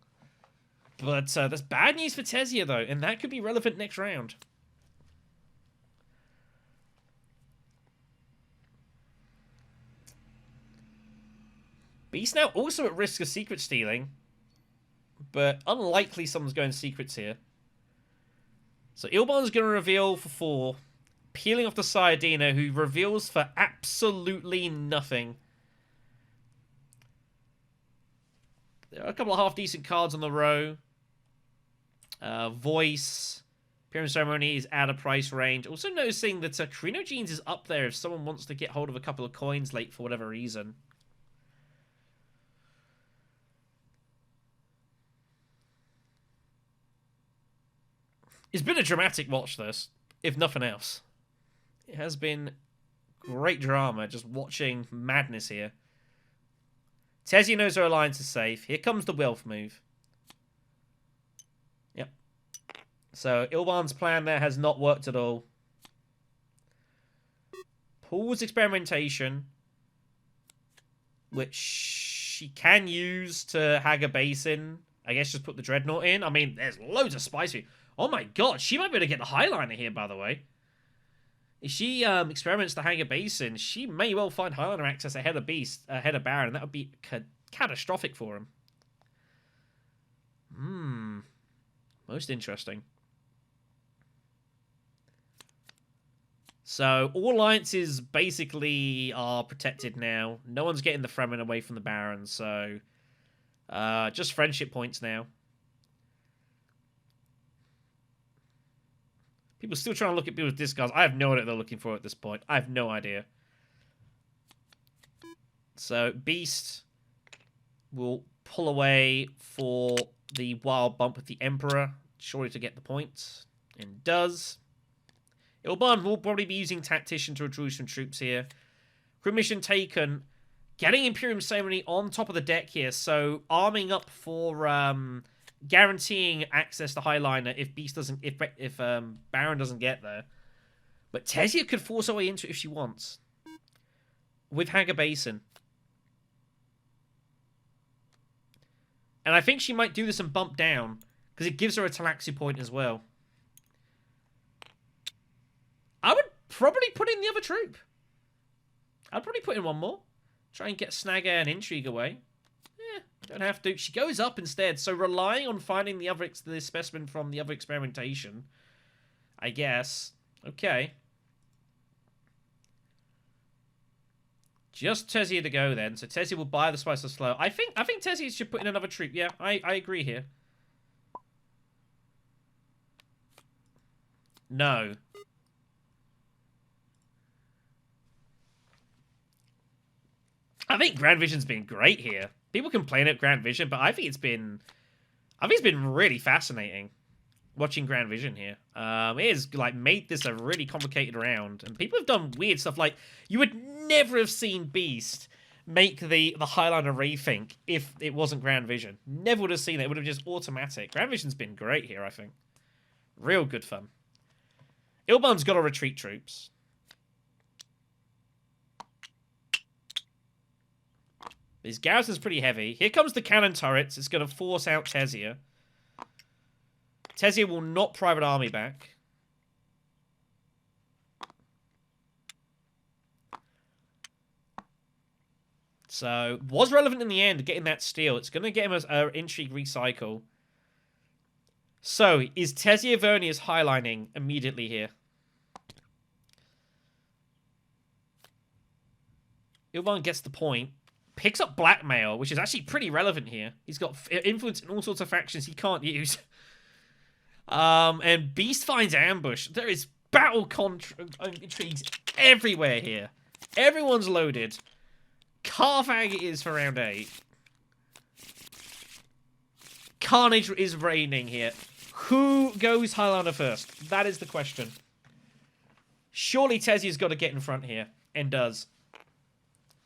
But that's bad news for Tesia, though, and that could be relevant next round. Beast now also at risk of secret stealing, but unlikely someone's going secrets here. So Ilban's going to reveal for 4, peeling off the Sayadina, who reveals for absolutely nothing. There are a couple of half-decent cards on the row. Voice. Pyramid Ceremony is out of price range. Also noticing that Carino Jeans is up there if someone wants to get hold of a couple of coins late for whatever reason. It's been a dramatic watch, this, if nothing else. It has been great drama, just watching madness here. Tesia knows her alliance is safe. Here comes the Wilf move. Yep. So, Ilban's plan there has not worked at all. Pulls experimentation, which she can use to hag a basin. I guess just put the Dreadnought in. I mean, there's loads of spice here. Oh my god, she might be able to get the Highliner here, by the way. If she experiments the Hanger Basin, she may well find Highlander access ahead of Baron, and that would be catastrophic for him. Most interesting. So, all alliances basically are protected now. No one's getting the Fremen away from the Baron, so just friendship points now. People still trying to look at people's discards. I have no idea what they're looking for at this point. I have no idea. So, Beast will pull away for the wild bump with the Emperor, surely to get the point, and does. Ilban will probably be using Tactician to recruit some troops here. Grid mission taken. Getting Imperium Ceremony on top of the deck here, so arming up for guaranteeing access to Highliner if Beast doesn't, if Baron doesn't get there. But Tesia could force her way into it if she wants, with Hanger Basin. And I think she might do this and bump down, because it gives her a Talaxi point as well. I would probably put in the other troop. I'd probably put in one more. Try and get Snagger and Intrigue away. Don't have to. She goes up instead, so relying on finding the specimen from the other experimentation, I guess. Okay. Just Tesia to go then. So Tesia will buy the Spiceless Flow. I think Tesia should put in another troop. Yeah, I agree here. No. I think Grand Vision's been great here. People complain at Grand Vision, but I think it's been really fascinating watching Grand Vision here. It has like made this a really complicated round, and people have done weird stuff. Like you would never have seen Beast make the Highliner Rethink if it wasn't Grand Vision. Never would have seen it. It would have just automatic. Grand Vision's been great here, I think. Real good fun. Ilban's got to retreat troops. His garrison's pretty heavy. Here comes the cannon turrets. It's going to force out Tesia. Tesia will not private army back. So, was relevant in the end, getting that steal. It's going to get him an Intrigue recycle. So, is Tesia Vernius highlining immediately here? Ilban gets the point. Picks up blackmail, which is actually pretty relevant here. He's got influence in all sorts of factions he can't use. And Beast finds ambush. There is battle intrigues everywhere here. Everyone's loaded. Carfag is for round 8. Carnage is reigning here. Who goes Highlander first? That is the question. Surely Tezia's got to get in front here. And does.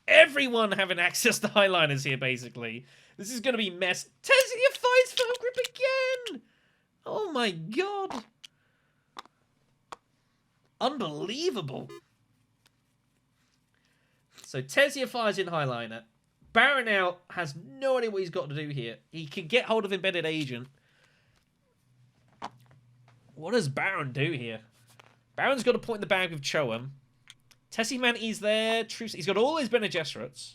Everyone having access to Highliners here, basically. This is going to be mess. Tezia finds Firm Grip again! Oh my god. Unbelievable. So Tezia fires in Highliner. Baron now has no idea what he's got to do here. He can get hold of Embedded Agent. What does Baron do here? Baron's got a point in the bag with Cho'am. Tessie-Manti's there. He's got all his Bene Gesserits.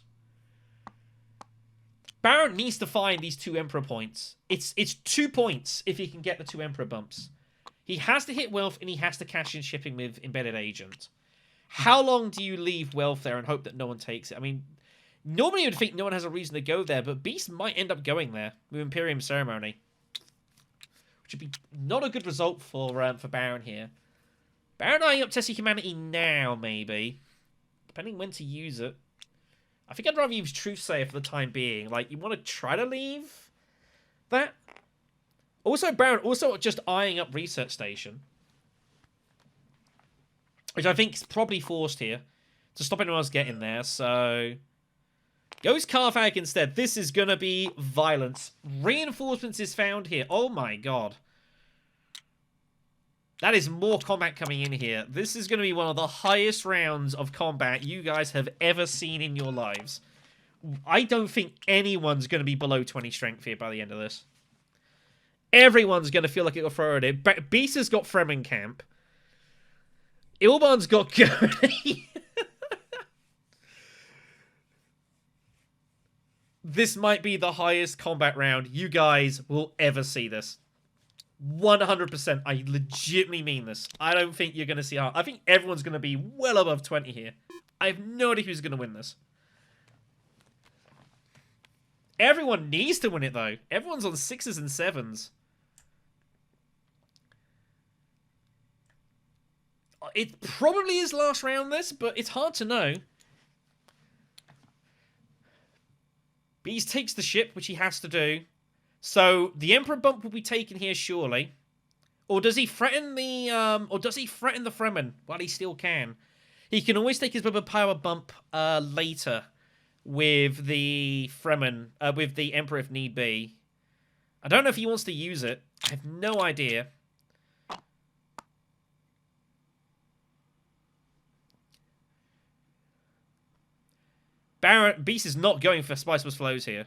Baron needs to find these 2 Emperor points. It's 2 points if he can get the 2 Emperor bumps. He has to hit Wealth and he has to cash in shipping with Embedded Agent. How long do you leave Wealth there and hope that no one takes it? I mean, normally you'd think no one has a reason to go there, but Beast might end up going there with Imperium Ceremony. Which would be not a good result for Baron here. Baron eyeing up Tessie Humanity now, maybe. Depending when to use it. I think I'd rather use Truthsayer for the time being. Like, you want to try to leave that? Also, Baron also just eyeing up Research Station. Which I think is probably forced here. To stop anyone else getting there, so... Goes Carfag instead. This is going to be violence. Reinforcements is found here. Oh my god. That is more combat coming in here. This is going to be one of the highest rounds of combat you guys have ever seen in your lives. I don't think anyone's going to be below 20 strength here by the end of this. Everyone's going to feel like it'll throw it in. Beast has got Fremen Camp. Ilban's got Gurney. This might be the highest combat round you guys will ever see this. 100%. I legitimately mean this. I don't think you're going to see... I think everyone's going to be well above 20 here. I have no idea who's going to win this. Everyone needs to win it, though. Everyone's on 6s and 7s. It probably is last round, this, but it's hard to know. Beast takes the ship, which he has to do. So the Emperor bump will be taken here, surely. Or does he threaten the Fremen while he still can? He can always take his power bump later with the Fremen, with the Emperor if need be. I don't know if he wants to use it. I have no idea. Beast is not going for Spice Plus Flows here.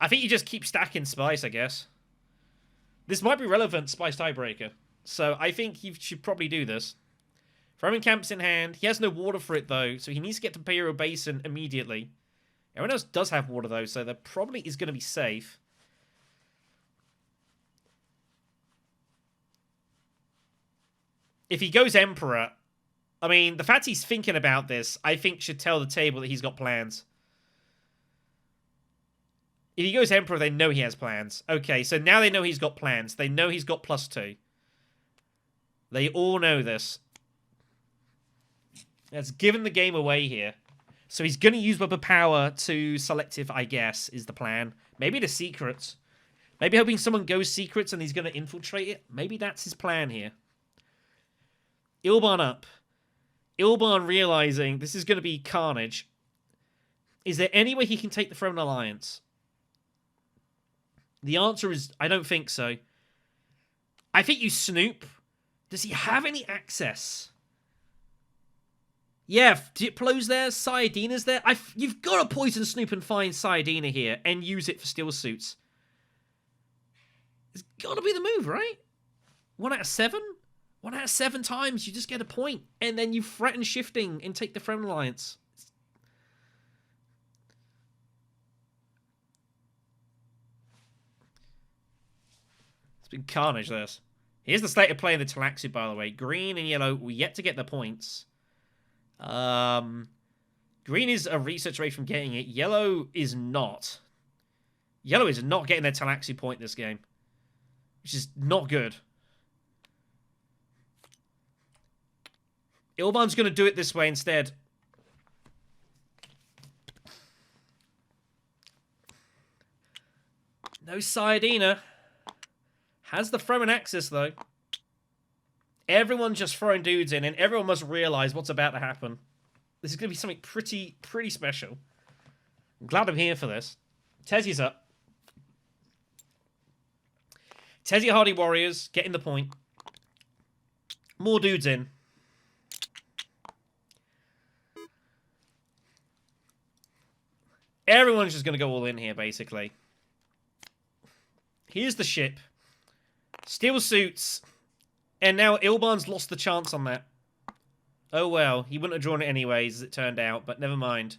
I think you just keep stacking Spice, I guess. This might be relevant, Spice Tiebreaker. So I think you should probably do this. Fremen Camp's in hand. He has no water for it, though, so he needs to get to Imperial Basin immediately. Everyone else does have water, though, so that probably is going to be safe. If he goes Emperor... I mean, the fact he's thinking about this, I think should tell the table that he's got plans. If he goes Emperor, they know he has plans. Okay, so now they know he's got plans. They know he's got +2. They all know this. That's given the game away here. So he's going to use Weapon Power to Selective, I guess, is the plan. Maybe the Secrets. Maybe hoping someone goes Secrets and he's going to infiltrate it. Maybe that's his plan here. Ilban up. Ilban realizing this is going to be carnage. Is there any way he can take the Fremen Alliance? The answer is, I don't think so. I think you snoop. Does he have any access? Yeah, Diplo's there, Sayadina's there. You've got to poison Snoop and find Sayadina here and use it for steel suits. It's got to be the move, right? 1 out of 7? 1 out of 7 times, you just get a point. And then you threaten shifting and take the Fremen Alliance. It's been carnage, this. Here's the state of play in the Talaxu, by the way. Green and yellow, we yet to get the points. Green is a research away from getting it. Yellow is not. Yellow is not getting their Talaxi point this game, which is not good. Ilban's going to do it this way instead. No Sayadina. Has the throwing axis, though. Everyone's just throwing dudes in, and everyone must realize what's about to happen. This is going to be something pretty special. I'm glad I'm here for this. Tezzy's up. Tezzy Hardy Warriors getting the point. More dudes in. Everyone's just going to go all in here, basically. Here's the ship. Steel suits. And now Ilban's lost the chance on that. Oh well, he wouldn't have drawn it anyways, as it turned out, but never mind.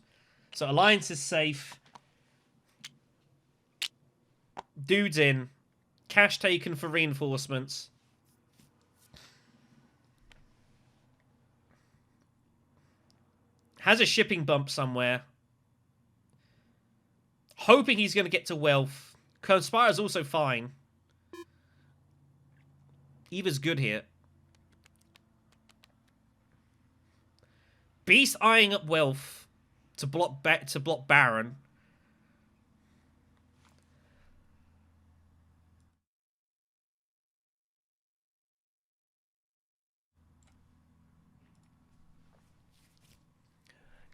So Alliance is safe. Dudes in. Cash taken for reinforcements. Has a shipping bump somewhere. Hoping he's going to get to wealth. Conspire's also fine. Eva's good here. Beast eyeing up wealth to block Baron.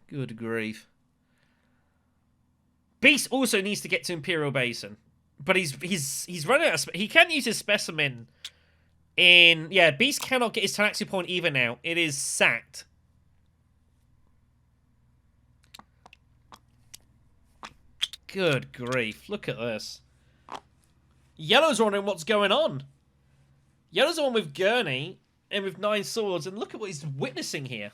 Good grief. Beast also needs to get to Imperial Basin, but he's running out of he can't use his specimen in Beast cannot get his Talaxi point either now. It is sacked. Good grief. Look at this. Yellow's wondering what's going on. Yellow's the one with Gurney and with 9 swords, and look at what he's witnessing here.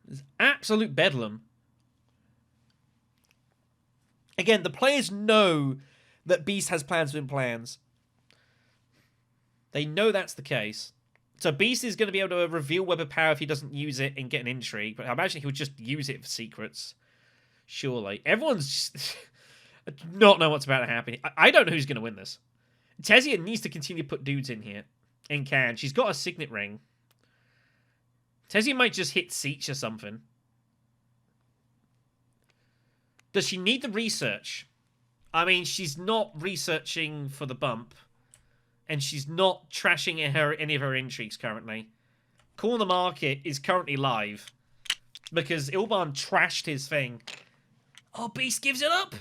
There's absolute bedlam. Again, the players know that Beast has plans within plans. They know that's the case. So Beast is going to be able to reveal Web of Power if he doesn't use it and get an intrigue. But I imagine he would just use it for secrets. Surely. Everyone's just not know what's about to happen. I don't know who's going to win this. Tezia needs to continue to put dudes in here. And can. She's got a signet ring. Tezia might just hit Siege or something. Does she need the research? I mean, she's not researching for the bump. And she's not trashing any of her intrigues currently. Call the Market is currently live. Because Ilban trashed his thing. Oh, Beast gives it up!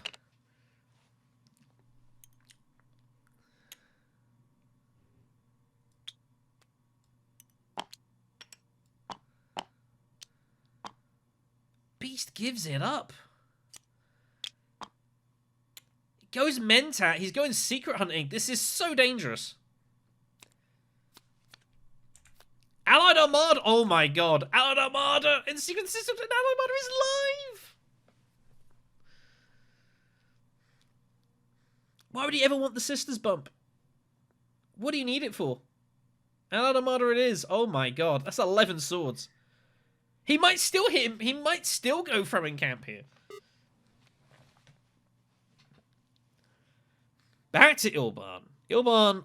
Beast gives it up. Goes Mentat. He's going secret hunting. This is so dangerous. Allied Armada. Oh my god. Allied Armada in Secret Systems and Allied Armada is live. Why would he ever want the Sisters bump? What do you need it for? Allied Armada it is. Oh my god. That's 11 swords. He might still hit him. He might still go throwing camp here. Back to Ilban. Ilban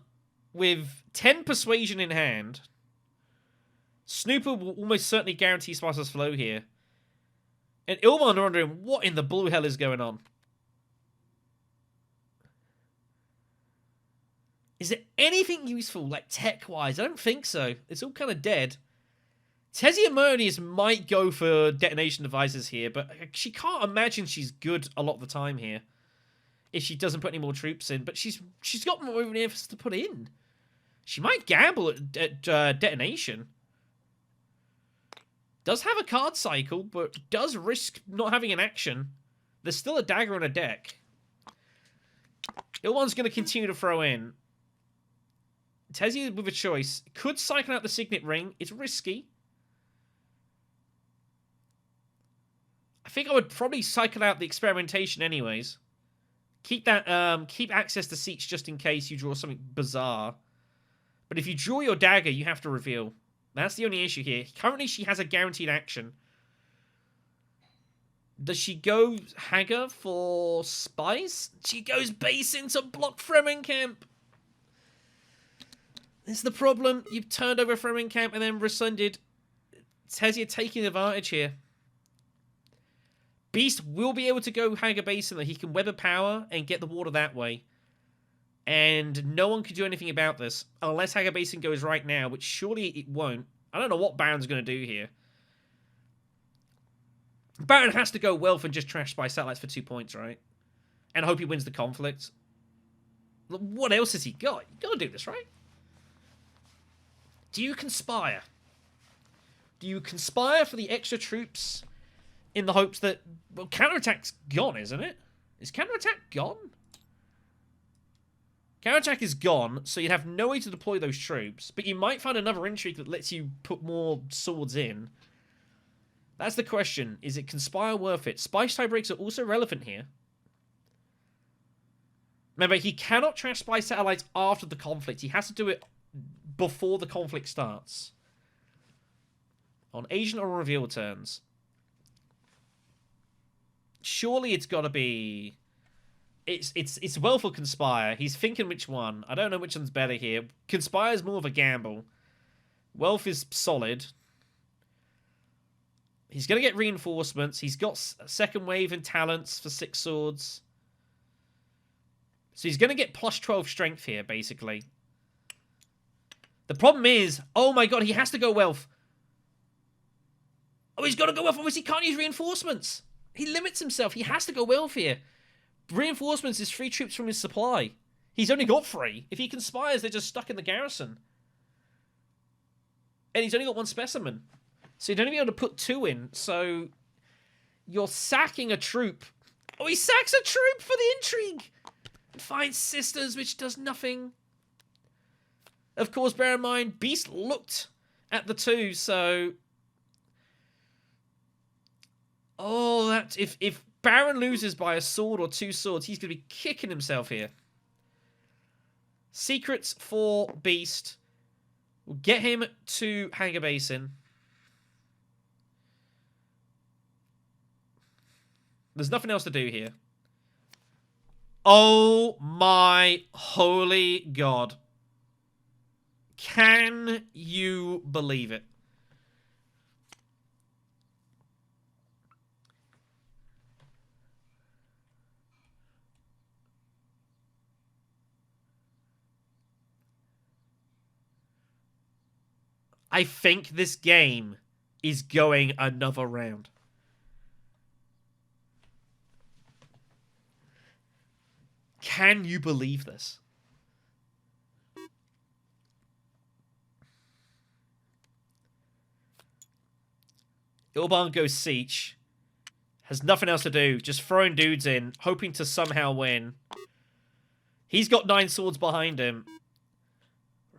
with 10 persuasion in hand. Snooper will almost certainly guarantee Spicer's flow here. And Ilban wondering what in the blue hell is going on. Is there anything useful, like tech-wise? I don't think so. It's all kind of dead. Tezia Monius might go for detonation devices here, but she can't imagine she's good a lot of the time here. If she doesn't put any more troops in. But she's got more emphasis to put in. She might gamble at detonation. Does have a card cycle, but does risk not having an action. There's still a dagger on a deck. Ilwan's going to continue to throw in. Tezia with a choice. Could cycle out the Signet Ring. It's risky. I think I would probably cycle out the experimentation anyways. Keep that. Keep access to seats just in case you draw something bizarre. But if you draw your dagger, you have to reveal. That's the only issue here. Currently, she has a guaranteed action. Does she go Hagger for Spice? She goes base into block Fremenkamp. This is the problem. You've turned over Fremenkamp and then rescinded. Tezia taking advantage here. Beast will be able to go Hagger base in there. He can weather power and get the water that way. And no one can do anything about this. Unless Hagger Basin goes right now, which surely it won't. I don't know what Baron's going to do here. Baron has to go Wealth and just trash Spy Satellites for 2 points, right? And hope he wins the conflict. What else has he got? You got to do this, right? Do you conspire? Do you conspire for the extra troops in the hopes that... Well, counterattack's gone, isn't it? Is counterattack gone? Counterattack is gone, so you'd have no way to deploy those troops, but you might find another intrigue that lets you put more swords in. That's the question. Is it Conspire worth it? Spice tiebreaks are also relevant here. Remember, he cannot trash Spy Satellites after the conflict. He has to do it before the conflict starts. On Agent or Reveal turns. Surely it's got to be... It's Wealth or Conspire. He's thinking which one. I don't know which one's better here. Conspire is more of a gamble. Wealth is solid. He's going to get reinforcements. He's got second wave and talents for 6 swords. So he's going to get plus 12 strength here, basically. The problem is, oh my god, he has to go Wealth. Oh, he's got to go Wealth. Obviously, he can't use reinforcements. He limits himself. He has to go Wealth here. Reinforcements is 3 troops from his supply. He's only got 3. If he conspires, they're just stuck in the garrison. And he's only got 1 specimen. So you'd only be able to put 2 in. So you're sacking a troop. Oh, he sacks a troop for the intrigue. And finds Sisters, which does nothing. Of course, bear in mind, Beast looked at the 2, so... Oh, that... If Baron loses by a sword or 2 swords, he's going to be kicking himself here. Secrets for Beast. We'll get him to Hagger Basin. There's nothing else to do here. Oh my holy god. Can you believe it? I think this game is going another round. Can you believe this? Ilban goes Siege. Has nothing else to do. Just throwing dudes in, hoping to somehow win. He's got 9 swords behind him.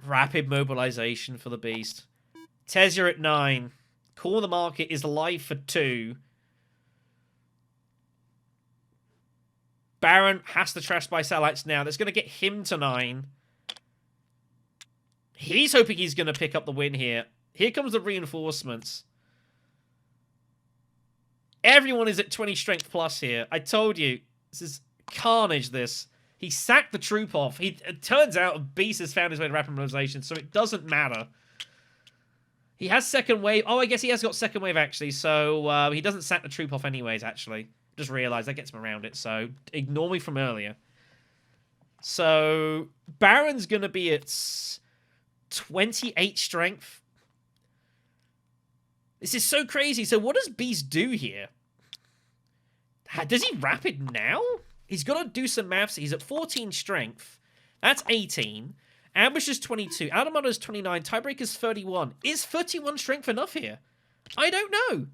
Rapid mobilization for the Beast. Tezia at 9. Call the Market is live for 2. Baron has to trash by satellites now. That's going to get him to 9. He's hoping he's going to pick up the win here. Here comes the reinforcements. Everyone is at 20 strength plus here. I told you. This is carnage, this. He sacked the troop off. It turns out Beast has found his way to rapid mobilization, so it doesn't matter. He has second wave. Oh, I guess he has got second wave, actually. So he doesn't sack the troop off anyways, actually. Just realized that gets him around it. So ignore me from earlier. So Baron's going to be at 28 strength. This is so crazy. So what does Beast do here? Does he rapid now? He's got to do some maths. He's at 14 strength. That's 18. Ambush is 22. Automata is 29. Tiebreaker is 31. Is 31 strength enough here? I don't know.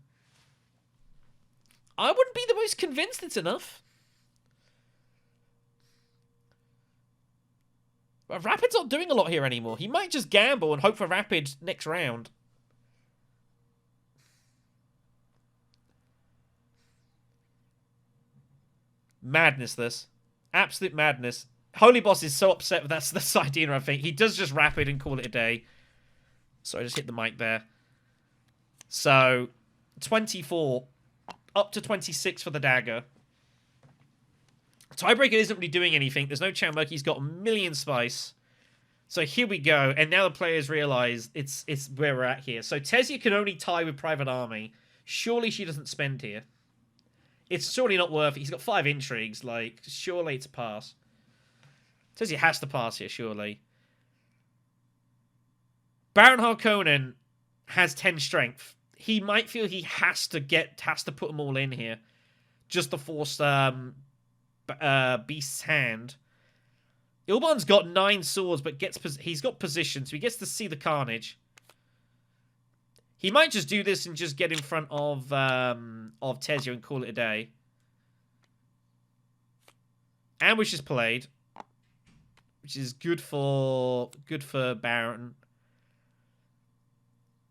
I wouldn't be the most convinced it's enough. But Rapid's not doing a lot here anymore. He might just gamble and hope for Rapid next round. Madness, this. Absolute madness. Holyboss is so upset with that's idea, I think. He does just rapid and call it a day. Sorry, I just hit the mic there. So, 24. Up to 26 for the dagger. Tiebreaker isn't really doing anything. There's no Chamberlain. He's got a million spice. So here we go. And now the players realise it's where we're at here. So Tezia can only tie with Private Army. Surely she doesn't spend here. It's surely not worth it. He's got 5 intrigues. Like, surely it's a pass. Tezia has to pass here, surely. Baron Harkonnen has 10 strength. He might feel he has to put them all in here. Just to force Beast's hand. Ilban's got 9 swords, but he's got position, so he gets to see the carnage. He might just do this and just get in front of Tezia and call it a day. Ambush is played, which is good for Baron.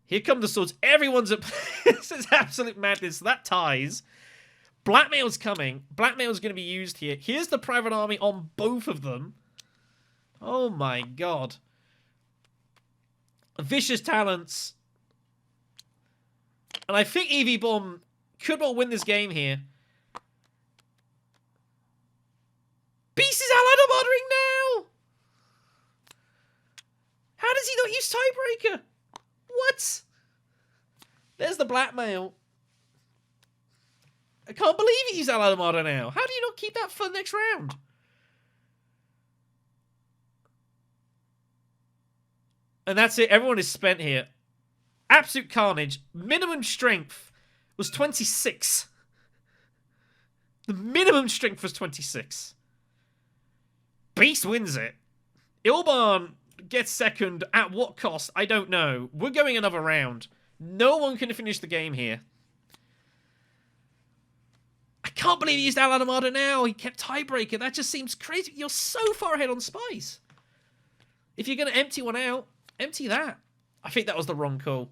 Here come the swords. Everyone's at... This is absolute madness. That ties. Blackmail's coming. Blackmail's going to be used here. Here's the Private Army on both of them. Oh my god. Vicious talents. And I think EVBBomb could well win this game here. Beast is allied ordering now! How does he not use Tiebreaker? What? There's the blackmail. I can't believe he used Allied Armada now. How do you not keep that for the next round? And that's it. Everyone is spent here. Absolute carnage. Minimum strength was 26. The minimum strength was 26. Beast wins it. Ilban gets second. At what cost? I don't know. We're going another round. No one can finish the game here. I can't believe he used Allied Armada now. He kept Tiebreaker. That just seems crazy. You're so far ahead on spice. If you're going to empty one out, empty that. I think that was the wrong call.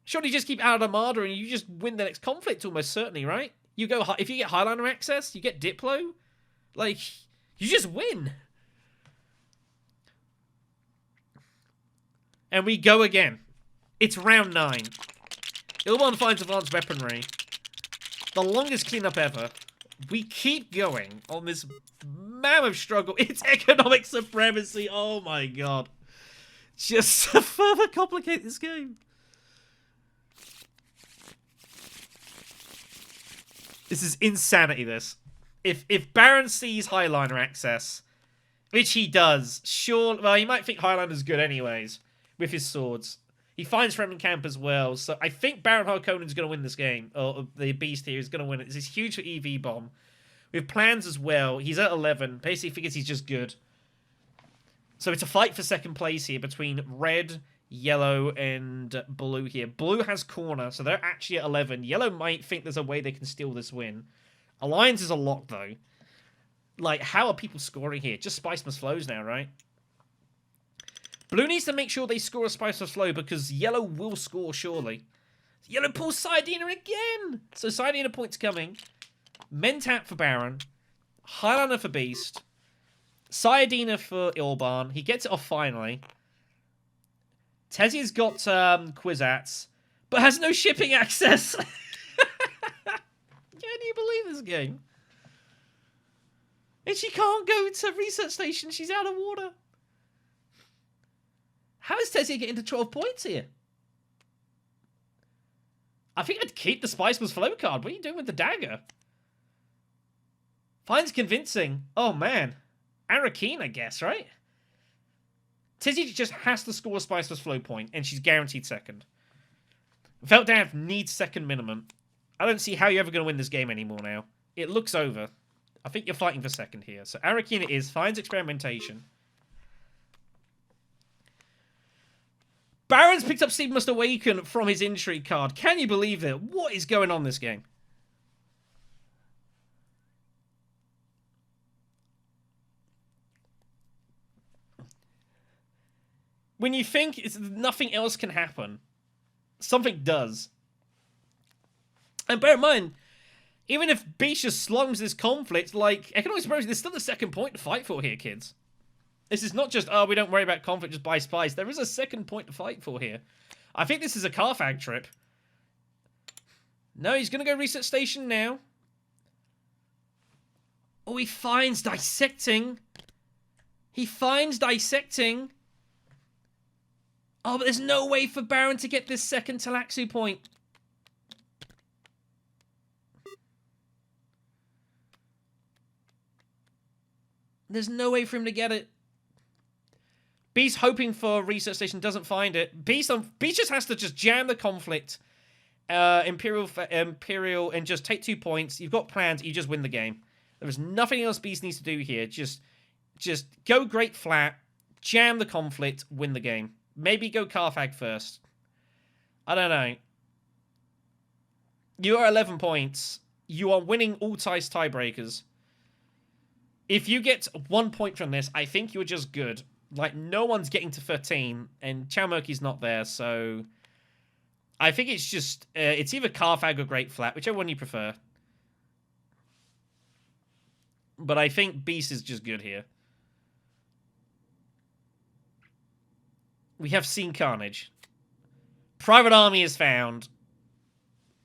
Surely just keep Allied Armada and you just win the next conflict almost certainly, right? You go if you get Highliner access, you get Diplo. Like, you just win. And we go again. It's round 9. Ilban finds advanced weaponry. The longest cleanup ever. We keep going on this mammoth struggle. It's economic supremacy. Oh my god. Just to further complicate this game. This is insanity, this. If Baron sees Highliner access, which he does, sure, well, he might think Highlinder's good anyways, with his swords. He finds Fremen Camp as well, so I think Baron Harkonnen's going to win this game, or the Beast here is going to win it. This is huge for EVBBomb. With plans as well, he's at 11, basically figures he's just good. So it's a fight for second place here between red, yellow, and blue here. Blue has corner, so they're actually at 11. Yellow might think there's a way they can steal this win. Alliance is a lock, though. Like, how are people scoring here? Just Spice Must Flows now, right? Blue needs to make sure they score a Spice Must Flow, because yellow will score, surely. Yellow pulls Saiyadina again! So Saiyadina points coming. Mentat for Baron. Highlander for Beast. Saiyadina for Ilban. He gets it off finally. Tezia's got Kwisatz, but has no shipping access. Can you believe this game? And she can't go to research station. She's out of water. How is Tezia getting to 12 points here? I think I'd keep the Spice Must Flow card. What are you doing with the dagger? Finds convincing. Oh, man. Arakeen, I guess, right? Tezia just has to score a Spice Must Flow point, and she's guaranteed second. Felkdav needs second minimum. I don't see how you're ever going to win this game anymore now. It looks over. I think you're fighting for second here. So Arakeen it is. Finds experimentation. Baron's picked up Steve Must Awaken from his intrigue card. Can you believe it? What is going on in this game? When you think nothing else can happen, something does. And bear in mind, Even if Beast just slums this conflict, like, economic supremacy, there's still a second point to fight for here, kids. This is not just, oh, we don't worry about conflict, just buy spice. There is a second point to fight for here. I think this is a Carthag trip. No, he's going to go reset station now. Oh, he finds dissecting. He finds dissecting. Oh, but there's no way for Baron to get this second Talaxu point. There's no way for him to get it. Beast hoping for research station, doesn't find it. Beast just has to just jam the conflict. Imperial, and just take 2 points. You've got plans. You just win the game. There is nothing else Beast needs to do here. Just go great flat, jam the conflict, win the game. Maybe go Carthag first. I don't know. You are 11 points. You are winning all ties tiebreakers. If you get 1 point from this, I think you're just good. Like, no one's getting to 13, and Chalmurky's not there, so... I think it's just... it's either Carthag or Great Flat, whichever one you prefer. But I think Beast is just good here. We have seen carnage. Private army is found.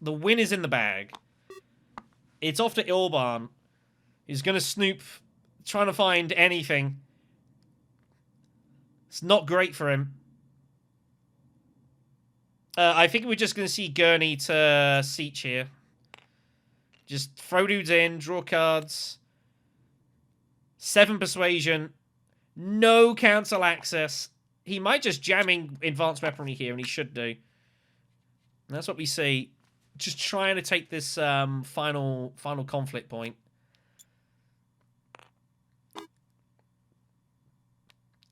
The win is in the bag. It's off to Ilban. He's going to snoop, trying to find anything. It's not great for him. I think we're just going to see Gurney to Siege here. Just throw dudes in, draw cards. 7 persuasion. No council access. He might just jamming advanced weaponry here, and he should do. And that's what we see. Just trying to take this final conflict point.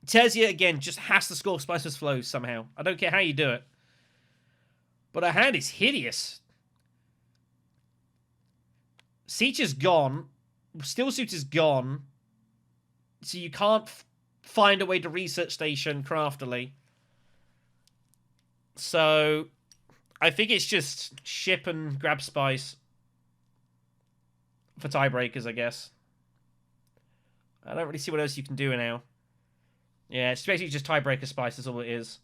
Tesia, again, just has to score Spiceless Flows somehow. I don't care how you do it. But her hand is hideous. Siege is gone. Steel Suit is gone. So you can't find a way to research station craftily. So I think it's just ship and grab spice for tiebreakers, I guess. I don't really see what else you can do now. Yeah, it's basically just tiebreaker spice, that's all it is.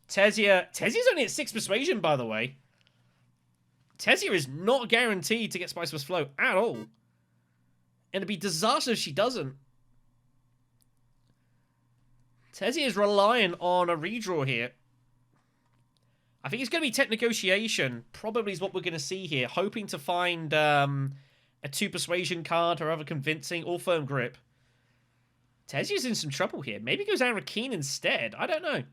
Tesia's only at 6 persuasion, by the way. Tesia is not guaranteed to get Spiceless Flow at all. And it'd be disastrous if she doesn't. Tesia is relying on a redraw here. I think it's going to be tech negotiation. Probably is what we're going to see here. Hoping to find a 2 persuasion card or other convincing or firm grip. Tesia's in some trouble here. Maybe goes Arakeen instead. I don't know.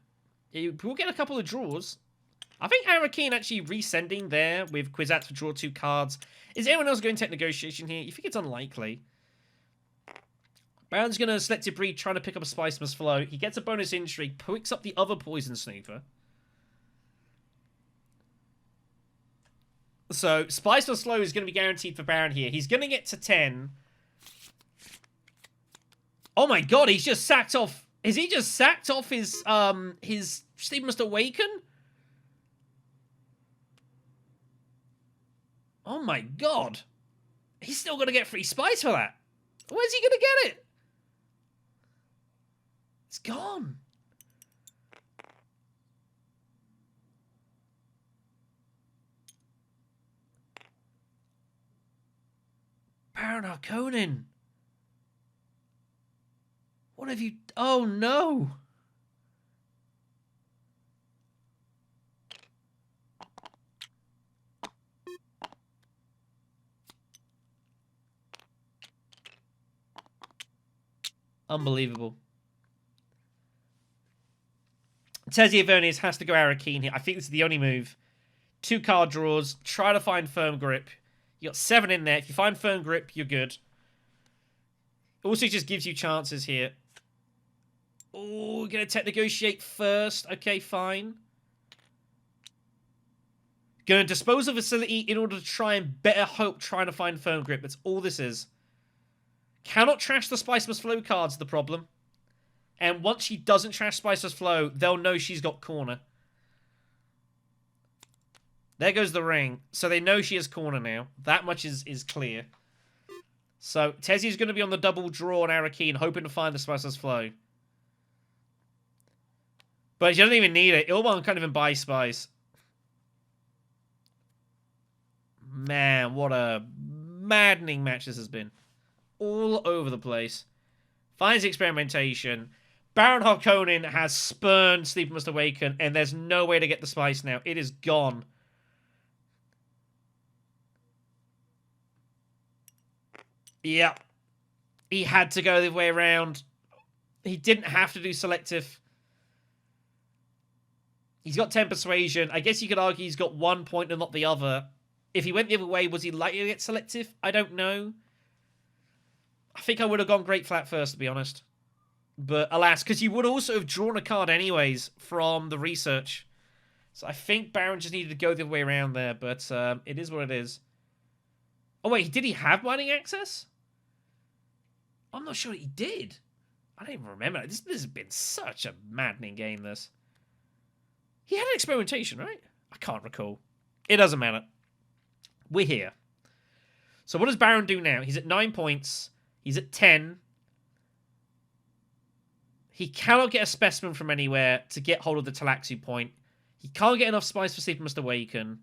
We'll get a couple of draws. I think Arakeen actually resending there with Kwisatz to draw 2 cards. Is anyone else going tech negotiation here? You think it's unlikely? Baron's going to Selective Breed, trying to pick up a Spiceless Flow. He gets a bonus intrigue, picks up the other Poison Snooper. So, Spiceless Flow is going to be guaranteed for Baron here. He's going to get to 10. Oh my god, he's just sacked off... Has he just sacked off his Steam Must Awaken? Oh my god. He's still going to get free spice for that. Where's he going to get it? It's gone. Baron Harkonnen. What have you... Oh, no. Unbelievable. Tesia Vernius has to go Arakeen here. I think this is the only move. 2 card draws. Try to find firm grip. You got 7 in there. If you find firm grip, you're good. Also just gives you chances here. Oh, gonna tech negotiate first. Okay, fine. Gonna dispose of facility in order to try and better hope trying to find firm grip. That's all this is. Cannot trash the Spiceless Flow cards, the problem. And once she doesn't trash Spiceless Flow, they'll know she's got corner. There goes the ring. So they know she has corner now. That much is clear. So Tezzy's going to be on the double draw on Arakeen, hoping to find the Spiceless Flow. But she doesn't even need it. Ilban can't even buy Spice. Man, what a maddening match this has been. All over the place. Finds experimentation. Baron Harkonnen has spurned Sleeper Must Awaken, and there's no way to get the Spice now. It is gone. Yep. He had to go the other way around. He didn't have to do selective. He's got 10 persuasion. I guess you could argue he's got 1 point and not the other. If he went the other way, was he likely to get selective? I don't know. I think I would have gone Great Flat first, to be honest. But alas, because you would also have drawn a card anyways from the research. So I think Baron just needed to go the other way around there, but it is what it is. Oh wait, did he have mining access? I'm not sure he did. I don't even remember. This has been such a maddening game, this. He had an experimentation, right? I can't recall. It doesn't matter. We're here. So what does Baron do now? He's at 9 points. He's at 10. He cannot get a specimen from anywhere to get hold of the Talaxu point. He can't get enough spice for Sleeper Must Awaken.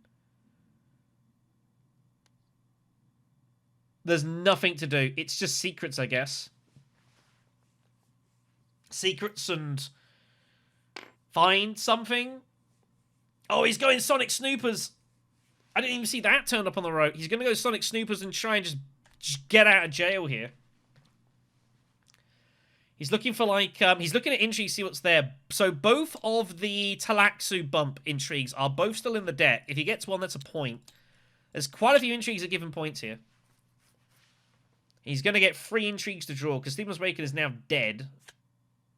There's nothing to do. It's just secrets, I guess. Secrets and find something. Oh, he's going Sonic Snoopers. I didn't even see that turned up on the road. He's going to go Sonic Snoopers and try and just get out of jail here. He's looking for, like, he's looking at intrigue, see what's there. So both of the Talaxu bump intrigues are both still in the deck. If he gets one, that's a point. There's quite a few intrigues at given points here. He's going to get 3 intrigues to draw, because Sleeper Must Awaken is now dead.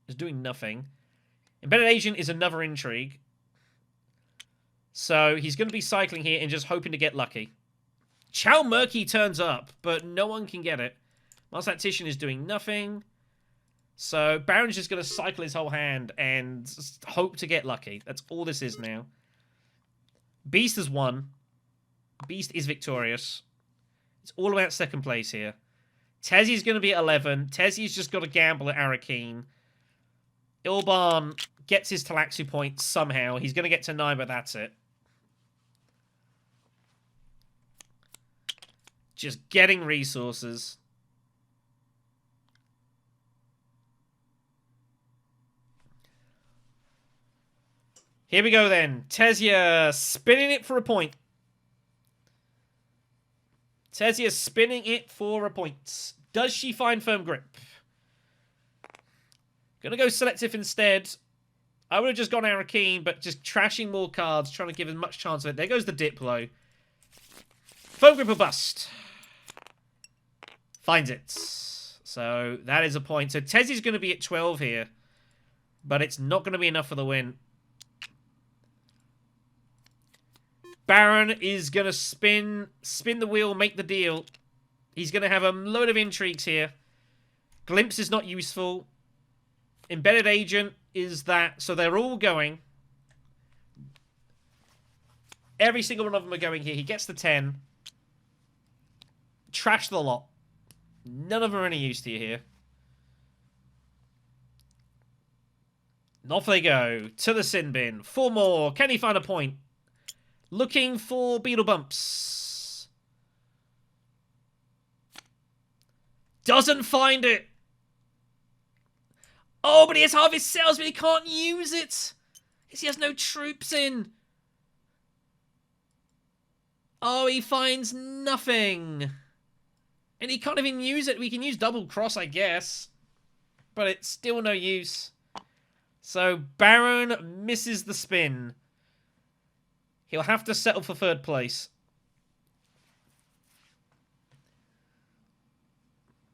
Is doing nothing. Embedded Agent is another intrigue. So he's going to be cycling here and just hoping to get lucky. Chow Murky turns up, but no one can get it. Mars Tactician is doing nothing. So Baron's just going to cycle his whole hand and hope to get lucky. That's all this is now. Beast has won. Beast is victorious. It's all about second place here. Tezzy's going to be at 11. Tezzy's just got to gamble at Arakeen. Ilban gets his Talaxu point somehow. He's going to get to 9, but that's it. Just getting resources. Here we go then. Tezia spinning it for a point. Tezia spinning it for a point. Does she find firm grip? Gonna go selective instead. I would have just gone Arakeen, but just trashing more cards, trying to give as much chance of it. There goes the Diplo. Firm grip or bust. Finds it. So that is a point. So Tezzy's going to be at 12 here. But it's not going to be enough for the win. Baron is going to spin the wheel, make the deal. He's going to have a load of intrigues here. Glimpse is not useful. Embedded Agent is that. So they're all going. Every single one of them are going here. He gets the 10. Trash the lot. None of them are any use to you here. Off they go. To the sin bin. 4 more. Can he find a point? Looking for beetle bumps. Doesn't find it. Oh, but he has Harvest Cells, but he can't use it. Because he has no troops in. Oh, he finds nothing. And he can't even use it. We can use Double Cross, I guess. But it's still no use. So, Baron misses the spin. He'll have to settle for 3rd place.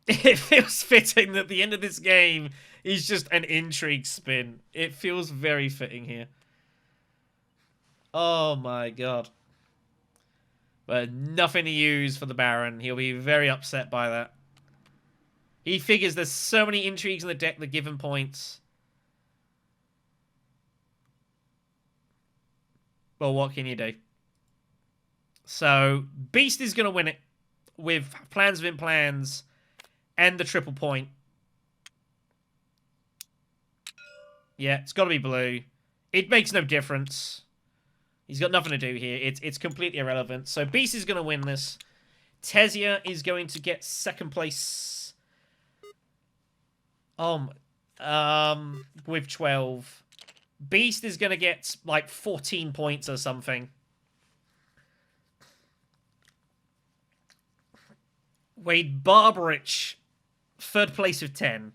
It feels fitting that the end of this game is just an intrigue spin. It feels very fitting here. Oh my god. But nothing to use for the Baron. He'll be very upset by that. He figures there's so many intrigues in the deck that give him points. Well, what can you do? So Beast is going to win it with plans within plans and the triple point. Yeah, it's got to be blue. It makes no difference. He's got nothing to do here. It's completely irrelevant. So Beast is going to win this. Tezia is going to get second place. With 12. Beast is going to get like 14 points or something. Wade Barbarich, third place with 10.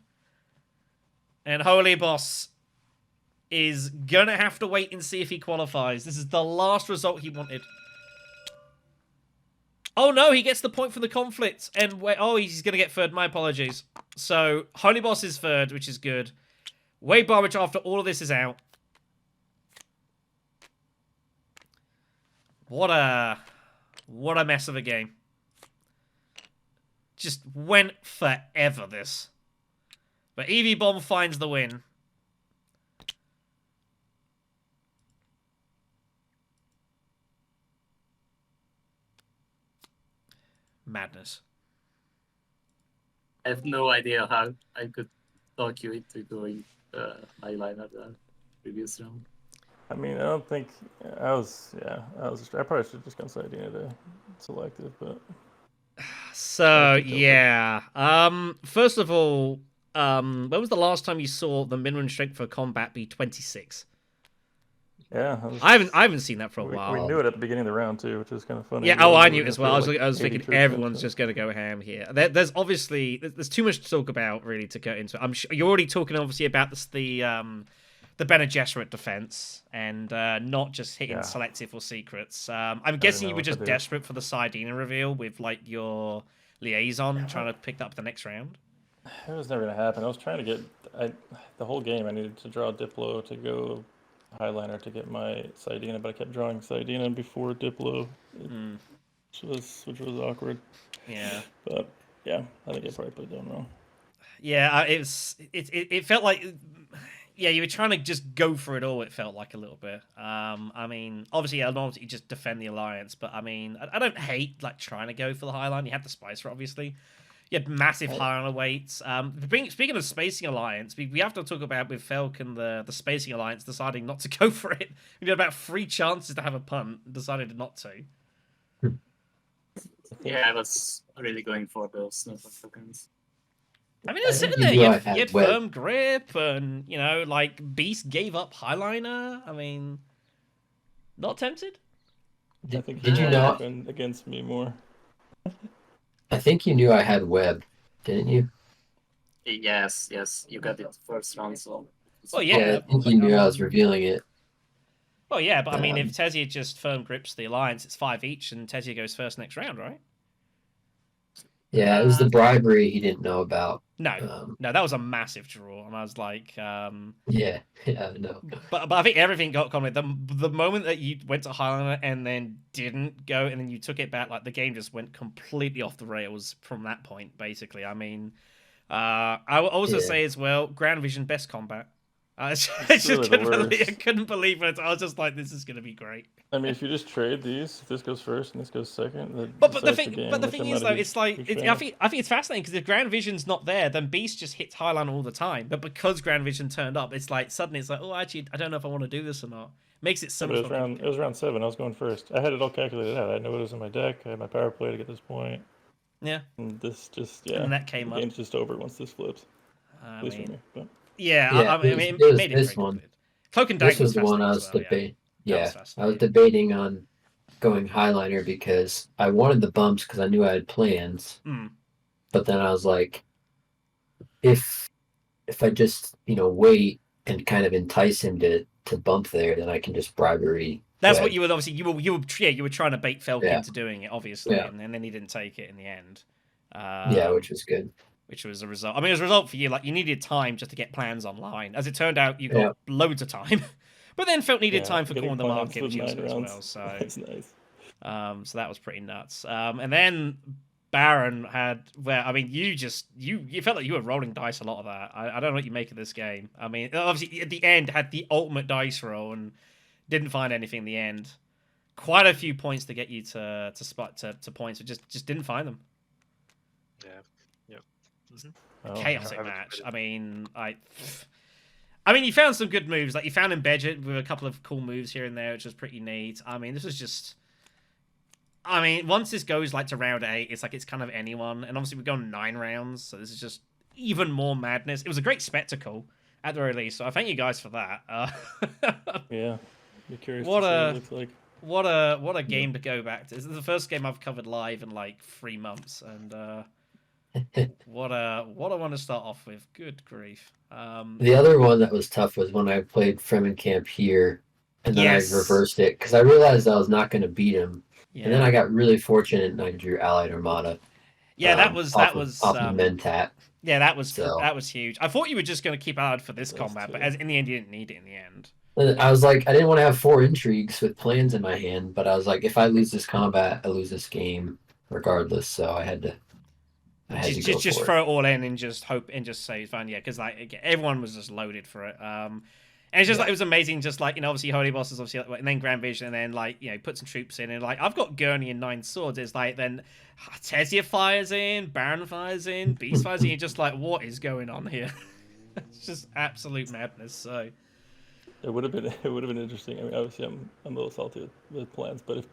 And Holyboss is going to have to wait and see if he qualifies. This is the last result he wanted. Oh no, he gets the point for the conflict. And he's going to get third. My apologies. So, Holyboss is third, which is good. Wade Barbarich, after all of this is out. What a mess of a game. Just went forever, this. But EVBBomb finds the win. Madness. I have no idea how I could talk you into going eyeliner the previous round. I mean, I don't think I probably should have just gone Sidina to selective, but. So yeah. First of all, when was the last time you saw the minimum strength for combat be 26? Yeah, I haven't seen that for a while. We knew it at the beginning of the round too, which is kind of funny. Yeah, I knew it as well. I was thinking everyone's just going to go ham here. There's too much to talk about really to get into. I'm sure you're already talking obviously about the Bene Gesserit defense and not just hitting selective or secrets. I'm guessing you were just desperate for the Sidina reveal with like your liaison trying to pick that up the next round. It was never going to happen. I was trying to get the whole game. I needed to draw Diplo to go Highliner to get my Sidina, but I kept drawing Sidina before Diplo, which was awkward. Yeah. But yeah, I think I probably played them wrong. Yeah, it felt like, yeah, you were trying to just go for it all. It felt like a little bit. I mean, obviously, you just defend the alliance, but I mean, I don't hate like trying to go for the Highliner. You had the Spicer, obviously. You had massive Highliner weights. Speaking of Spacing Alliance, we have to talk about with Felk and the Spacing Alliance deciding not to go for it. We had about 3 chances to have a punt, decided not to. Yeah, I was really going for those Snowflake tokens. I mean, it was sitting there. You had firm grip, and like Beast gave up Highliner. I mean, not tempted. Did you not against me more? I think you knew I had web, didn't you? Yes, you got it first round, so. Well, yeah. I think you knew I was revealing it. Well, yeah, but I mean, if Tezia just firm grips the alliance, it's 5 each, and Tezia goes first next round, right? Yeah, it was the bribery he didn't know about. No, that was a massive draw, and I was like, yeah, no. But I think everything got complicated. The moment that you went to Highlander and then didn't go, and then you took it back, like the game just went completely off the rails from that point. Basically, I mean, I will also say as well, Grand Vision best combat. I couldn't believe it. I was just like, this is going to be great. I mean, if you just trade these, if this goes first and this goes second, but the thing is though, it's like I think it's fascinating because if Grand Vision's not there, then Beast just hits Highliner all the time. But because Grand Vision turned up, it's like suddenly it's like, oh, actually, I don't know if I want to do this or not. Makes it so much. It was round 7. I was going first. I had it all calculated out. I knew it was in my deck. I had my power play to get this point. Yeah. And this just and that came the up. game's just over once this flips. At least for me. But. Yeah, I mean, it made it this one. Cloak and Dagger. This was the one I was debating. Yeah, I was debating on going Highliner because I wanted the bumps because I knew I had plans. But then I was like, if I just wait and kind of entice him to bump there, then I can just bribery. That's what you would obviously you were trying to bait Felk into doing it, obviously, and then he didn't take it in the end. Which was good. Which was a result. I mean, it was a result for you. Like, you needed time just to get plans online. As it turned out, you got loads of time. But then Felk needed time for calling the market, which was good as well. So that's nice. So that was pretty nuts. And then Baron had, I mean, you felt like you were rolling dice a lot of that. I don't know what you make of this game. I mean, obviously, at the end, had the ultimate dice roll and didn't find anything in the end. quite a few points to get you to points, but just didn't find them. Yeah. Yep. A chaotic match. I mean, you found some good moves. Like you found Embedget with a couple of cool moves here and there, which was pretty neat. I mean, this was just. I mean, once this goes like to round 8, it's like it's kind of anyone, and obviously we've gone 9 rounds, so this is just even more madness. It was a great spectacle at the very least, so I thank you guys for that. Yeah, be curious what to see a what it looks like. what a game to go back to. This is the first game I've covered live in like 3 months, and what a one to start off with. Good grief. The other one that was tough was when I played Fremenkamp here, and then I reversed it because I realized I was not going to beat him. Yeah. And then I got really fortunate and I drew Allied Armada. Yeah, that was off of Mentat. Yeah, that was huge. I thought you were just going to keep Allied for this combat, but in the end, you didn't need it in the end. I was like, I didn't want to have 4 intrigues with plans in my hand, but I was like, if I lose this combat, I lose this game regardless. So I had to. Just throw it all in and just hope and just say fine, yeah, because like everyone was just loaded for it. And it's just like it was amazing. Just like obviously Holyboss is obviously, and then Grand Vision, and then like put some troops in, and like I've got Gurney and 9 swords. It's like then Tesia fires in, Baron fires in, Beast fires in. You're just like, what is going on here? It's just absolute madness. So it would have been interesting. I mean, obviously I'm a little salty with plans, but if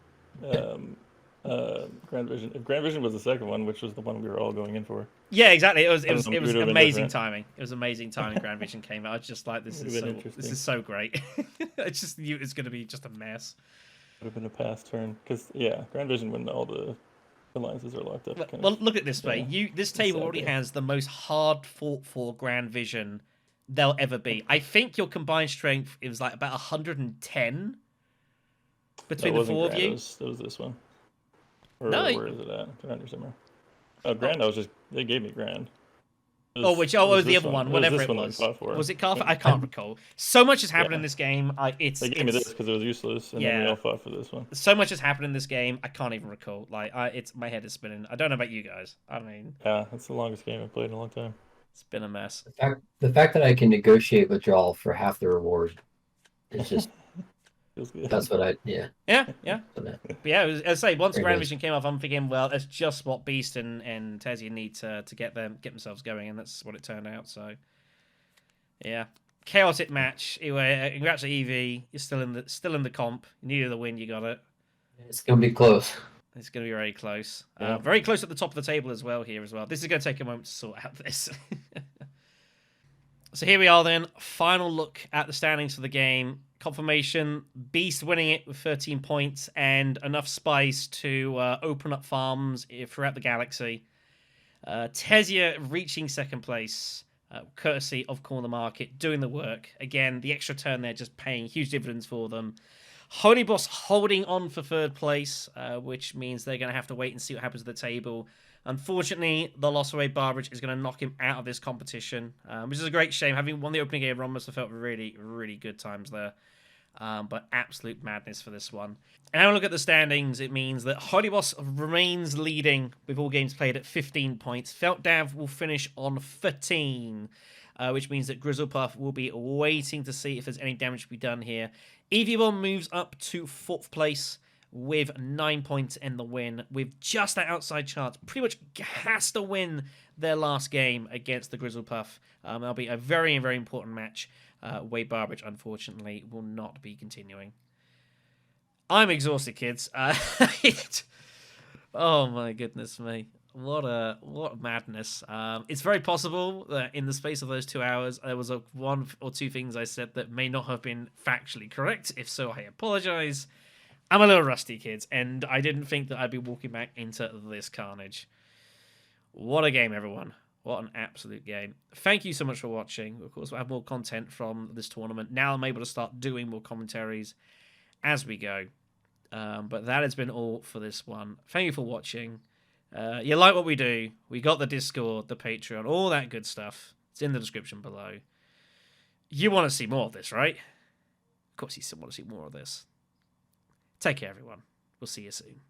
Grand Vision was the second one, which was the one we were all going in for. Yeah, exactly. It was amazing timing. It was amazing timing. Grand Vision came out. I was just like, this is so great. It's just it's going to be just a mess. Would have been a pass turn because Grand Vision when all the alliances are locked up. Well, look at this way. This table already has the most hard fought for Grand Vision there'll ever be. I think your combined strength was like about 110 between the 4 of you. That was this one. No. Where is it at? Around here somewhere. Oh, Grand, they gave me Grand. It was the other one, whatever it was. Was it Carfa? I can't recall. So much has happened in this game. They gave me this because it was useless, and then we all fought for this one. So much has happened in this game, I can't even recall. Like, my head is spinning. I don't know about you guys. I mean, yeah, it's the longest game I've played in a long time. It's been a mess. The fact that I can negotiate withdrawal for half the reward is just. That's what Yeah. But yeah, as I say, once Grand Vision came off, I'm thinking, well, that's just what Beast and Tesia need to get themselves going, and that's what it turned out. So, yeah, chaotic match. Anyway, congrats to EV. You're still in the comp. You needed the win. You got it. It's gonna be close. It's gonna be very close. Very close at the top of the table as well. Here as well. This is gonna take a moment to sort out this. So here we are then. Final look at the standings for the game. Confirmation, Beast winning it with 13 points and enough spice to open up farms throughout the galaxy. Tesia reaching second place, courtesy of Corner Market, doing the work. Again, the extra turn there just paying huge dividends for them. Holyboss holding on for third place, which means they're going to have to wait and see what happens at the table. Unfortunately, the loss of Barbarich is going to knock him out of this competition, which is a great shame. Having won the opening game, Ron must have felt really, really good times there. But absolute madness for this one. And having a look at the standings, it means that Holyboss remains leading with all games played at 15 points. Felkdav will finish on 13, which means that Grizzlepuff will be waiting to see if there's any damage to be done here. EVBBomb moves up to 4th place with 9 points in the win, with just that outside chance. Pretty much has to win their last game against the Grizzlepuff. That'll be a very, very important match. Barbarich, unfortunately, will not be continuing. I'm exhausted, kids. Oh my goodness me. What madness. It's very possible that in the space of those 2 hours, there was one or two things I said that may not have been factually correct. If so, I apologize. I'm a little rusty, kids, and I didn't think that I'd be walking back into this carnage. What a game, everyone. What an absolute game. Thank you so much for watching. Of course, we'll have more content from this tournament. Now I'm able to start doing more commentaries as we go. But that has been all for this one. Thank you for watching. You like what we do. We got the Discord, the Patreon, all that good stuff. It's in the description below. You want to see more of this, right? Of course you still want to see more of this. Take care, everyone. We'll see you soon.